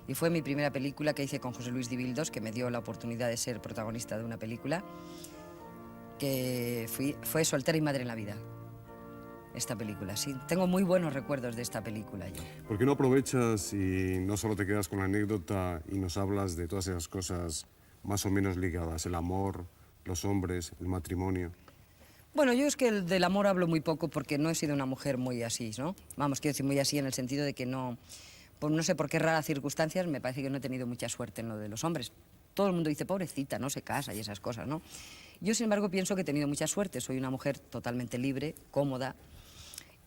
Y fue mi primera película que hice con José Luis Dibildos, que me dio la oportunidad de ser protagonista de una película, que fue Soltera y Madre en la Vida. Esta película, sí. Tengo muy buenos recuerdos de esta película yo. ¿Por qué no aprovechas y no solo te quedas con la anécdota y nos hablas de todas esas cosas más o menos ligadas? El amor, los hombres, el matrimonio. Bueno, yo es que del amor hablo muy poco porque no he sido una mujer muy así, ¿no? Vamos, quiero decir muy así en el sentido de que no sé por qué raras circunstancias, me parece que no he tenido mucha suerte en lo de los hombres. Todo el mundo dice, pobrecita, no se casa y esas cosas, ¿no? Yo, sin embargo, pienso que he tenido mucha suerte. Soy una mujer totalmente libre, cómoda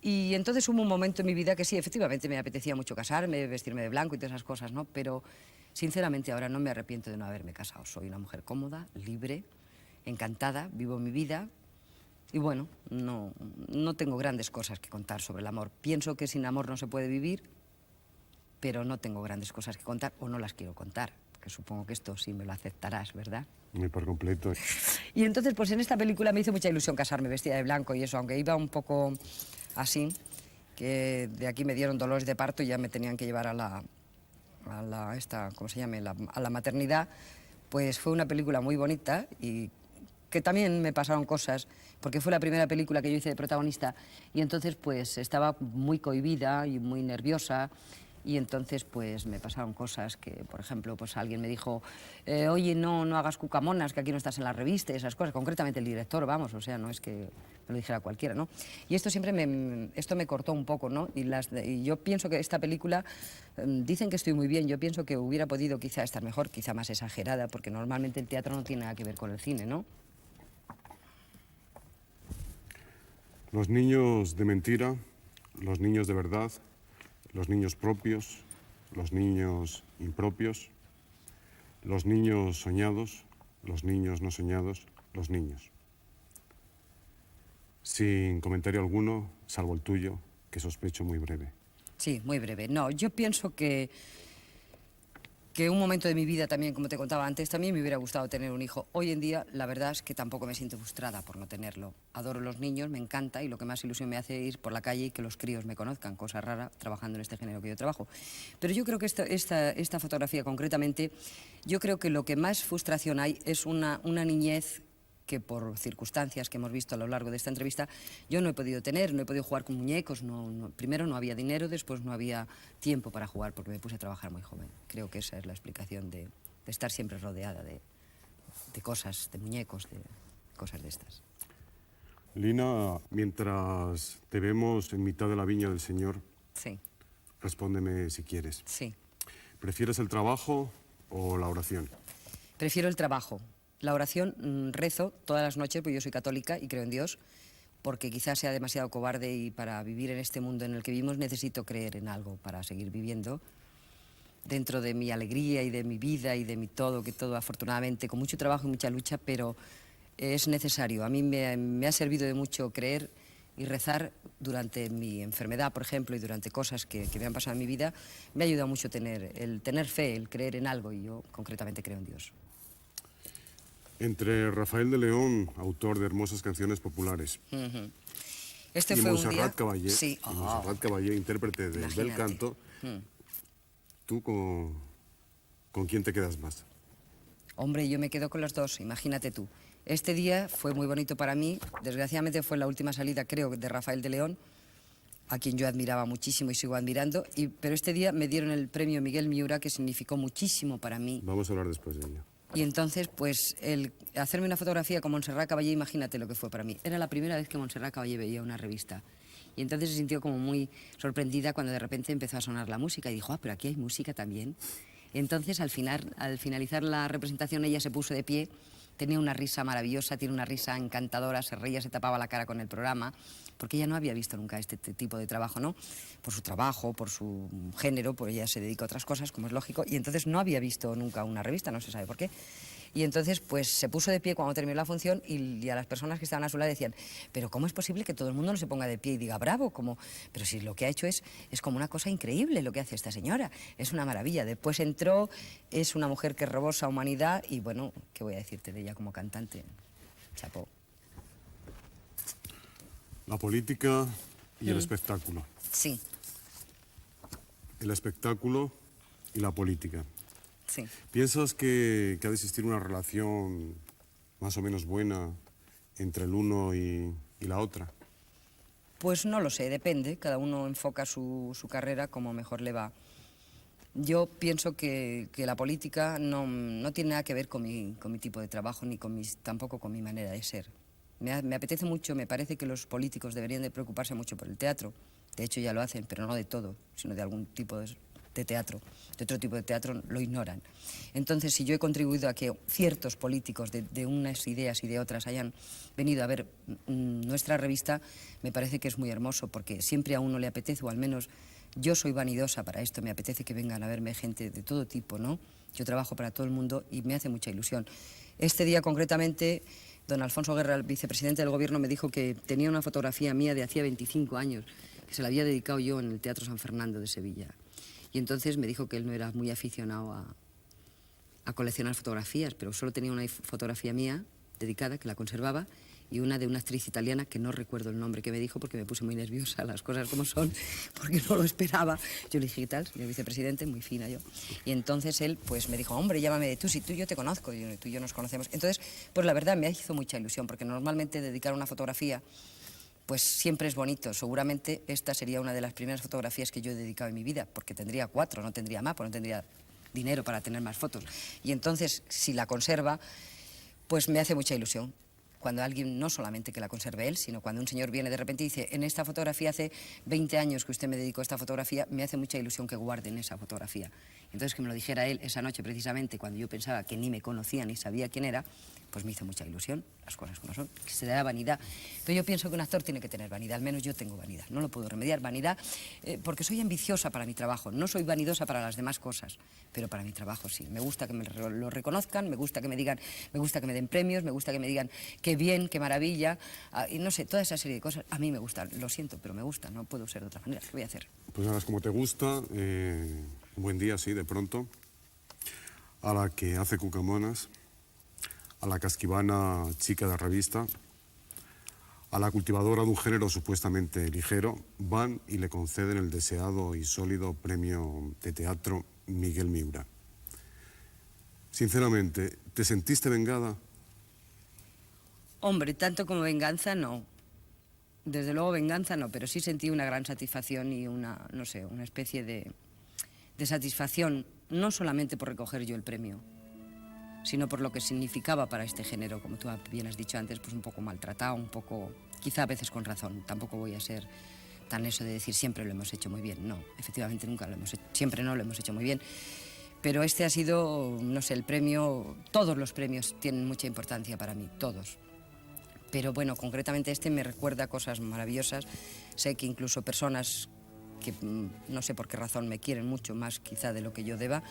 Y entonces hubo un momento en mi vida que sí, efectivamente me apetecía mucho casarme, vestirme de blanco y todas esas cosas, ¿no? Pero sinceramente ahora no me arrepiento de no haberme casado. Soy una mujer cómoda, libre, encantada, vivo mi vida y bueno, no tengo grandes cosas que contar sobre el amor. Pienso que sin amor no se puede vivir, pero no tengo grandes cosas que contar o no las quiero contar, que supongo que esto sí me lo aceptarás, ¿verdad? Y por completo. Y entonces, pues en esta película me hizo mucha ilusión casarme vestida de blanco y eso, aunque iba un poco así, que de aquí me dieron dolores de parto y ya me tenían que llevar a la ¿cómo se llama? A la maternidad, pues fue una película muy bonita y que también me pasaron cosas, porque fue la primera película que yo hice de protagonista y entonces pues estaba muy cohibida y muy nerviosa y entonces pues me pasaron cosas que, por ejemplo, pues alguien me dijo oye, no hagas cucamonas, que aquí no estás en la revista y esas cosas, concretamente el director, vamos, o sea, no es que me lo dijera cualquiera, ¿no? Y esto siempre me cortó un poco, ¿no? Y yo pienso que esta película, dicen que estoy muy bien, yo pienso que hubiera podido quizá estar mejor, quizá más exagerada, porque normalmente el teatro no tiene nada que ver con el cine, ¿no? Los niños de mentira, los niños de verdad, los niños propios, los niños impropios, los niños soñados, los niños no soñados, los niños. Sin comentario alguno, salvo el tuyo, que sospecho muy breve. Sí, muy breve. No, yo pienso que un momento de mi vida también, como te contaba antes, también me hubiera gustado tener un hijo. Hoy en día, la verdad es que tampoco me siento frustrada por no tenerlo. Adoro los niños, me encanta y lo que más ilusión me hace es ir por la calle y que los críos me conozcan, cosa rara trabajando en este género que yo trabajo. Pero yo creo que esta fotografía concretamente, yo creo que lo que más frustración hay es una niñez que por circunstancias que hemos visto a lo largo de esta entrevista, yo no he podido tener, no he podido jugar con muñecos, primero no había dinero, después no había tiempo para jugar porque me puse a trabajar muy joven. Creo que esa es la explicación de estar siempre rodeada de cosas, de muñecos, de cosas de estas. Lina, mientras te vemos en mitad de la viña del Señor, sí. Respóndeme si quieres. Sí. ¿Prefieres el trabajo o la oración? Prefiero el trabajo. La oración rezo todas las noches, porque yo soy católica y creo en Dios, porque quizás sea demasiado cobarde y para vivir en este mundo en el que vivimos necesito creer en algo para seguir viviendo dentro de mi alegría y de mi vida y de mi todo, que todo afortunadamente, con mucho trabajo y mucha lucha, pero es necesario. A mí me ha servido de mucho creer y rezar durante mi enfermedad, por ejemplo, y durante cosas que me han pasado en mi vida, me ha ayudado mucho el tener fe, el creer en algo, y yo concretamente creo en Dios. Entre Rafael de León, autor de hermosas canciones populares, Este y fue Montserrat un día... Caballé, Sí. y Montserrat Caballé, intérprete del bel canto, ¿tú con quién te quedas más? Hombre, yo me quedo con los dos, imagínate tú. Este día fue muy bonito para mí, desgraciadamente fue la última salida, creo, de Rafael de León, a quien yo admiraba muchísimo y sigo admirando, pero este día me dieron el premio Miguel Miura, que significó muchísimo para mí. Vamos a hablar después de ello. Y entonces, pues, el hacerme una fotografía con Montserrat Caballé, imagínate lo que fue para mí. Era la primera vez que Montserrat Caballé veía una revista. Y entonces se sintió como muy sorprendida cuando de repente empezó a sonar la música y dijo, pero aquí hay música también. Y entonces, al finalizar la representación, ella se puso de pie, tenía una risa maravillosa, tiene una risa encantadora, se reía, se tapaba la cara con el programa, porque ella no había visto nunca este tipo de trabajo, ¿no? Por su trabajo, por su género, pues ella se dedica a otras cosas, como es lógico, y entonces no había visto nunca una revista, no se sabe por qué. Y entonces, pues, se puso de pie cuando terminó la función y a las personas que estaban a su lado decían, pero ¿cómo es posible que todo el mundo no se ponga de pie y diga bravo? Pero si lo que ha hecho es como una cosa increíble lo que hace esta señora, es una maravilla. Después entró, es una mujer que rebosa humanidad y, bueno, ¿qué voy a decirte de ella como cantante? Chapó. La política y el espectáculo. Sí. El espectáculo y la política. Sí. ¿Piensas que ha de existir una relación más o menos buena entre el uno y la otra? Pues no lo sé, depende. Cada uno enfoca su carrera como mejor le va. Yo pienso que la política no tiene nada que ver con mi tipo de trabajo ni tampoco con mi manera de ser. Me apetece mucho, me parece que los políticos deberían de preocuparse mucho por el teatro. De hecho ya lo hacen, pero no de todo, sino de algún tipo de teatro, de otro tipo de teatro, lo ignoran. Entonces, si yo he contribuido a que ciertos políticos de unas ideas y de otras hayan venido a ver nuestra revista, me parece que es muy hermoso, porque siempre a uno le apetece, o al menos yo soy vanidosa para esto, me apetece que vengan a verme gente de todo tipo, ¿no? Yo trabajo para todo el mundo y me hace mucha ilusión. Este día concretamente, don Alfonso Guerra, el vicepresidente del Gobierno, me dijo que tenía una fotografía mía de hacía 25 años, que se la había dedicado yo en el Teatro San Fernando de Sevilla. Y entonces me dijo que él no era muy aficionado a coleccionar fotografías, pero solo tenía una fotografía mía dedicada, que la conservaba, y una de una actriz italiana, que no recuerdo el nombre que me dijo, porque me puse muy nerviosa, las cosas como son, porque no lo esperaba. Yo le dije, ¿qué tal, señor vicepresidente? Muy fina yo. Y entonces él pues me dijo, hombre, llámame tú, si tú y yo te conozco, y tú y yo nos conocemos. Entonces, pues la verdad me hizo mucha ilusión, porque normalmente dedicar una fotografía pues siempre es bonito. Seguramente esta sería una de las primeras fotografías que yo he dedicado en mi vida, porque tendría 4, no tendría más, pues no tendría dinero para tener más fotos. Y entonces, si la conserva, pues me hace mucha ilusión. Cuando alguien, no solamente que la conserve él, sino cuando un señor viene de repente y dice, en esta fotografía hace 20 años que usted me dedicó a esta fotografía, me hace mucha ilusión que guarden esa fotografía. Entonces, que me lo dijera él esa noche, precisamente, cuando yo pensaba que ni me conocía ni sabía quién era, pues me hizo mucha ilusión, las cosas como son, que se da vanidad. Pero yo pienso que un actor tiene que tener vanidad, al menos yo tengo vanidad, no lo puedo remediar, vanidad, porque soy ambiciosa para mi trabajo, no soy vanidosa para las demás cosas, pero para mi trabajo sí. Me gusta que me lo reconozcan, me gusta que me digan, me gusta que me den premios, me gusta que me digan qué bien, qué maravilla, y no sé, toda esa serie de cosas a mí me gustan, lo siento, pero me gusta, no puedo ser de otra manera, ¿qué voy a hacer? Pues nada, es como te gusta, un buen día, sí, de pronto, a la que hace cucamonas, a la casquivana chica de revista, a la cultivadora de un género supuestamente ligero, van y le conceden el deseado y sólido premio de teatro Miguel Miura. Sinceramente, ¿te sentiste vengada? Hombre, tanto como venganza, no. Desde luego venganza no, pero sí sentí una gran satisfacción y una, no sé, una especie de satisfacción, no solamente por recoger yo el premio, sino por lo que significaba para este género, como tú bien has dicho antes, pues un poco maltratado, un poco, quizá a veces con razón. Tampoco voy a ser tan eso de decir siempre lo hemos hecho muy bien. No, efectivamente nunca lo hemos hecho, siempre no lo hemos hecho muy bien. Pero este ha sido, no sé, el premio, todos los premios tienen mucha importancia para mí, todos. Pero bueno, concretamente este me recuerda cosas maravillosas. Sé que incluso personas que no sé por qué razón me quieren mucho más quizá de lo que yo deba,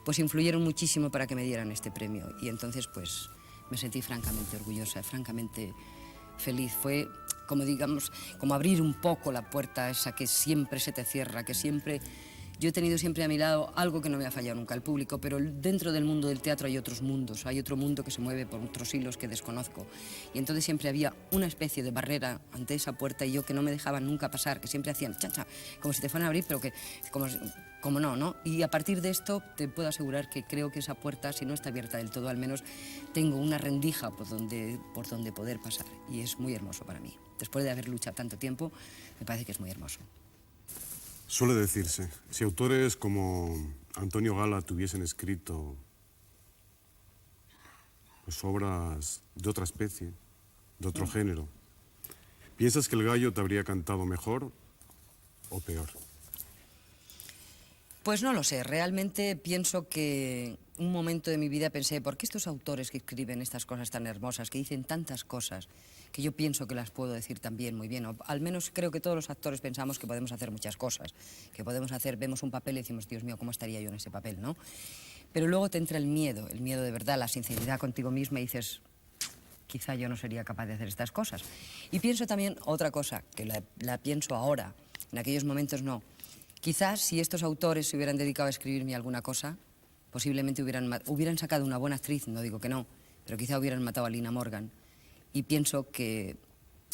pues influyeron muchísimo para que me dieran este premio. Y entonces pues me sentí francamente orgullosa, francamente feliz. Fue como digamos, como abrir un poco la puerta esa que siempre se te cierra, que siempre... Yo he tenido siempre a mi lado algo que no me ha fallado nunca, el público, pero dentro del mundo del teatro hay otros mundos, hay otro mundo que se mueve por otros hilos que desconozco. Y entonces siempre había una especie de barrera ante esa puerta y yo que no me dejaban nunca pasar, que siempre hacían chacha, como si te fueran a abrir, pero que como no, ¿no? Y a partir de esto te puedo asegurar que creo que esa puerta, si no está abierta del todo, al menos tengo una rendija por donde poder pasar. Y es muy hermoso para mí. Después de haber luchado tanto tiempo, me parece que es muy hermoso. Suele decirse, si autores como Antonio Gala tuviesen escrito pues, obras de otra especie, de otro género, ¿piensas que el gallo te habría cantado mejor o peor? Pues no lo sé, realmente pienso que un momento de mi vida pensé, ¿por qué estos autores que escriben estas cosas tan hermosas, que dicen tantas cosas, que yo pienso que las puedo decir también muy bien? O al menos creo que todos los actores pensamos que podemos hacer muchas cosas, que podemos hacer, vemos un papel y decimos, Dios mío, ¿cómo estaría yo en ese papel, no? Pero luego te entra el miedo de verdad, la sinceridad contigo misma y dices, quizá yo no sería capaz de hacer estas cosas. Y pienso también otra cosa, que la pienso ahora, en aquellos momentos no. Quizás si estos autores se hubieran dedicado a escribirme alguna cosa, posiblemente hubieran sacado una buena actriz, no digo que no, pero quizá hubieran matado a Lina Morgan. Y pienso que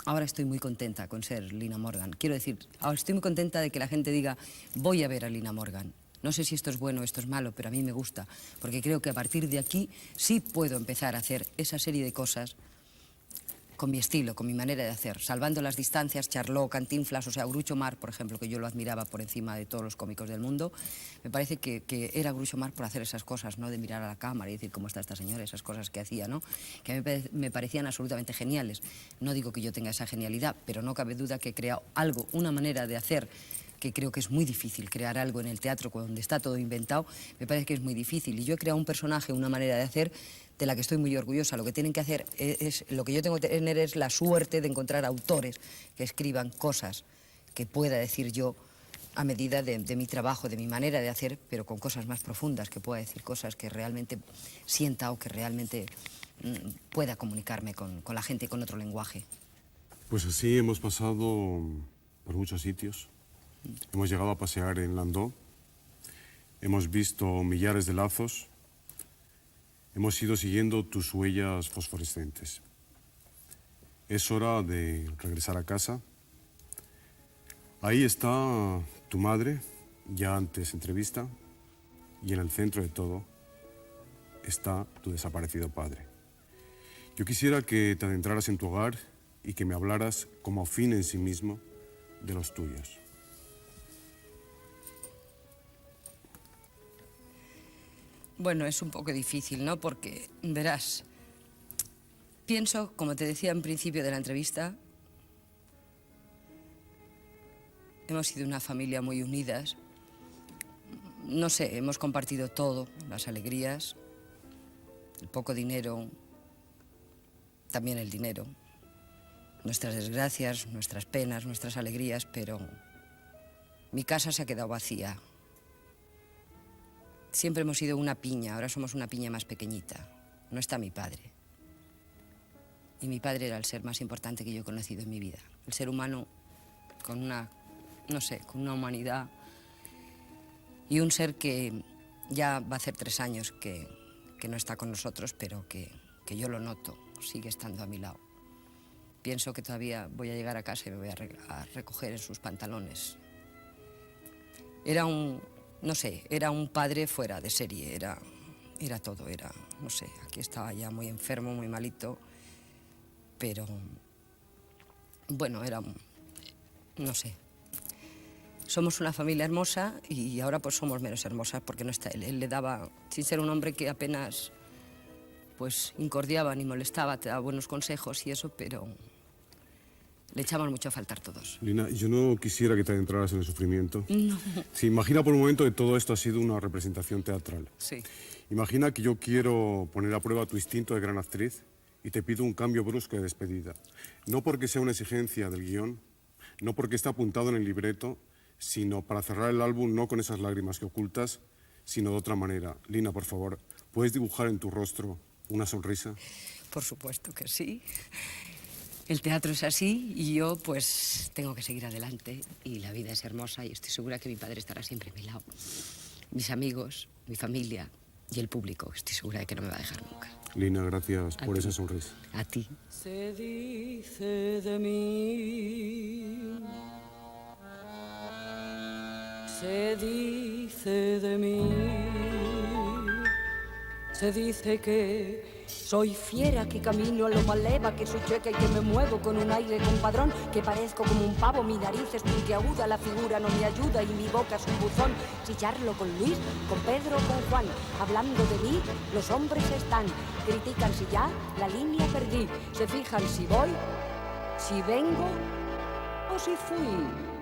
ahora estoy muy contenta con ser Lina Morgan. Quiero decir, ahora estoy muy contenta de que la gente diga, voy a ver a Lina Morgan. No sé si esto es bueno o esto es malo, pero a mí me gusta, porque creo que a partir de aquí sí puedo empezar a hacer esa serie de cosas con mi estilo, con mi manera de hacer, salvando las distancias, Charlot, Cantinflas, o sea, Groucho Marx, por ejemplo, que yo lo admiraba por encima de todos los cómicos del mundo, me parece que era Groucho Marx por hacer esas cosas, ¿no? De mirar a la cámara y decir cómo está esta señora, esas cosas que hacía, ¿no? Que me parecían absolutamente geniales. No digo que yo tenga esa genialidad, pero no cabe duda que he creado algo, una manera de hacer que creo que es muy difícil crear algo en el teatro donde está todo inventado, me parece que es muy difícil. Y yo he creado un personaje, una manera de hacer de la que estoy muy orgullosa. Lo que tienen que hacer lo que yo tengo que tener es la suerte de encontrar autores que escriban cosas que pueda decir yo a medida de mi trabajo, de mi manera de hacer, pero con cosas más profundas, que pueda decir cosas que realmente sienta o que realmente pueda comunicarme con la gente con otro lenguaje. Pues así hemos pasado por muchos sitios. Hemos llegado a pasear en Landó, hemos visto millares de lazos, hemos ido siguiendo tus huellas fosforescentes. Es hora de regresar a casa. Ahí está tu madre, ya antes entrevista, y en el centro de todo está tu desaparecido padre. Yo quisiera que te adentraras en tu hogar y que me hablaras como fin en sí mismo de los tuyos. Bueno, es un poco difícil, ¿no? Porque, verás, pienso, como te decía en principio de la entrevista, hemos sido una familia muy unidas. No sé, hemos compartido todo, las alegrías, el poco dinero, también el dinero, nuestras desgracias, nuestras penas, nuestras alegrías, pero mi casa se ha quedado vacía. Siempre hemos sido una piña, ahora somos una piña más pequeñita. No está mi padre. Y mi padre era el ser más importante que yo he conocido en mi vida. El ser humano con una, no sé, con una humanidad. Y un ser que ya va a hacer 3 años que no está con nosotros, pero que yo lo noto, sigue estando a mi lado. Pienso que todavía voy a llegar a casa y me voy a recoger en sus pantalones. Era un... No sé, era un padre fuera de serie, era todo, no sé, aquí estaba ya muy enfermo, muy malito, pero, bueno, no sé. Somos una familia hermosa y ahora pues somos menos hermosas porque no está él. Él le daba, sin ser un hombre que apenas, pues, incordiaba ni molestaba, te daba buenos consejos y eso, pero le echamos mucho a faltar todos. Lina, yo no quisiera que te adentraras en el sufrimiento. No. Sí, imagina por un momento que todo esto ha sido una representación teatral. Sí. Imagina que yo quiero poner a prueba tu instinto de gran actriz y te pido un cambio brusco de despedida. No porque sea una exigencia del guión, no porque está apuntado en el libreto, sino para cerrar el álbum no con esas lágrimas que ocultas, sino de otra manera. Lina, por favor, ¿puedes dibujar en tu rostro una sonrisa? Por supuesto que sí. El teatro es así y yo pues tengo que seguir adelante y la vida es hermosa y estoy segura que mi padre estará siempre a mi lado. Mis amigos, mi familia y el público, estoy segura de que no me va a dejar nunca. Lina, gracias por esa sonrisa. A ti. Se dice de mí, se dice de mí, se dice que soy fiera, que camino a lo maleva, que soy chueca y que me muevo con un aire compadrón, que parezco como un pavo, mi nariz es puntiaguda, la figura no me ayuda y mi boca es un buzón. Si charlo con Luis, con Pedro, con Juan, hablando de mí, los hombres están, critican si ya la línea perdí, se fijan si voy, si vengo o si fui.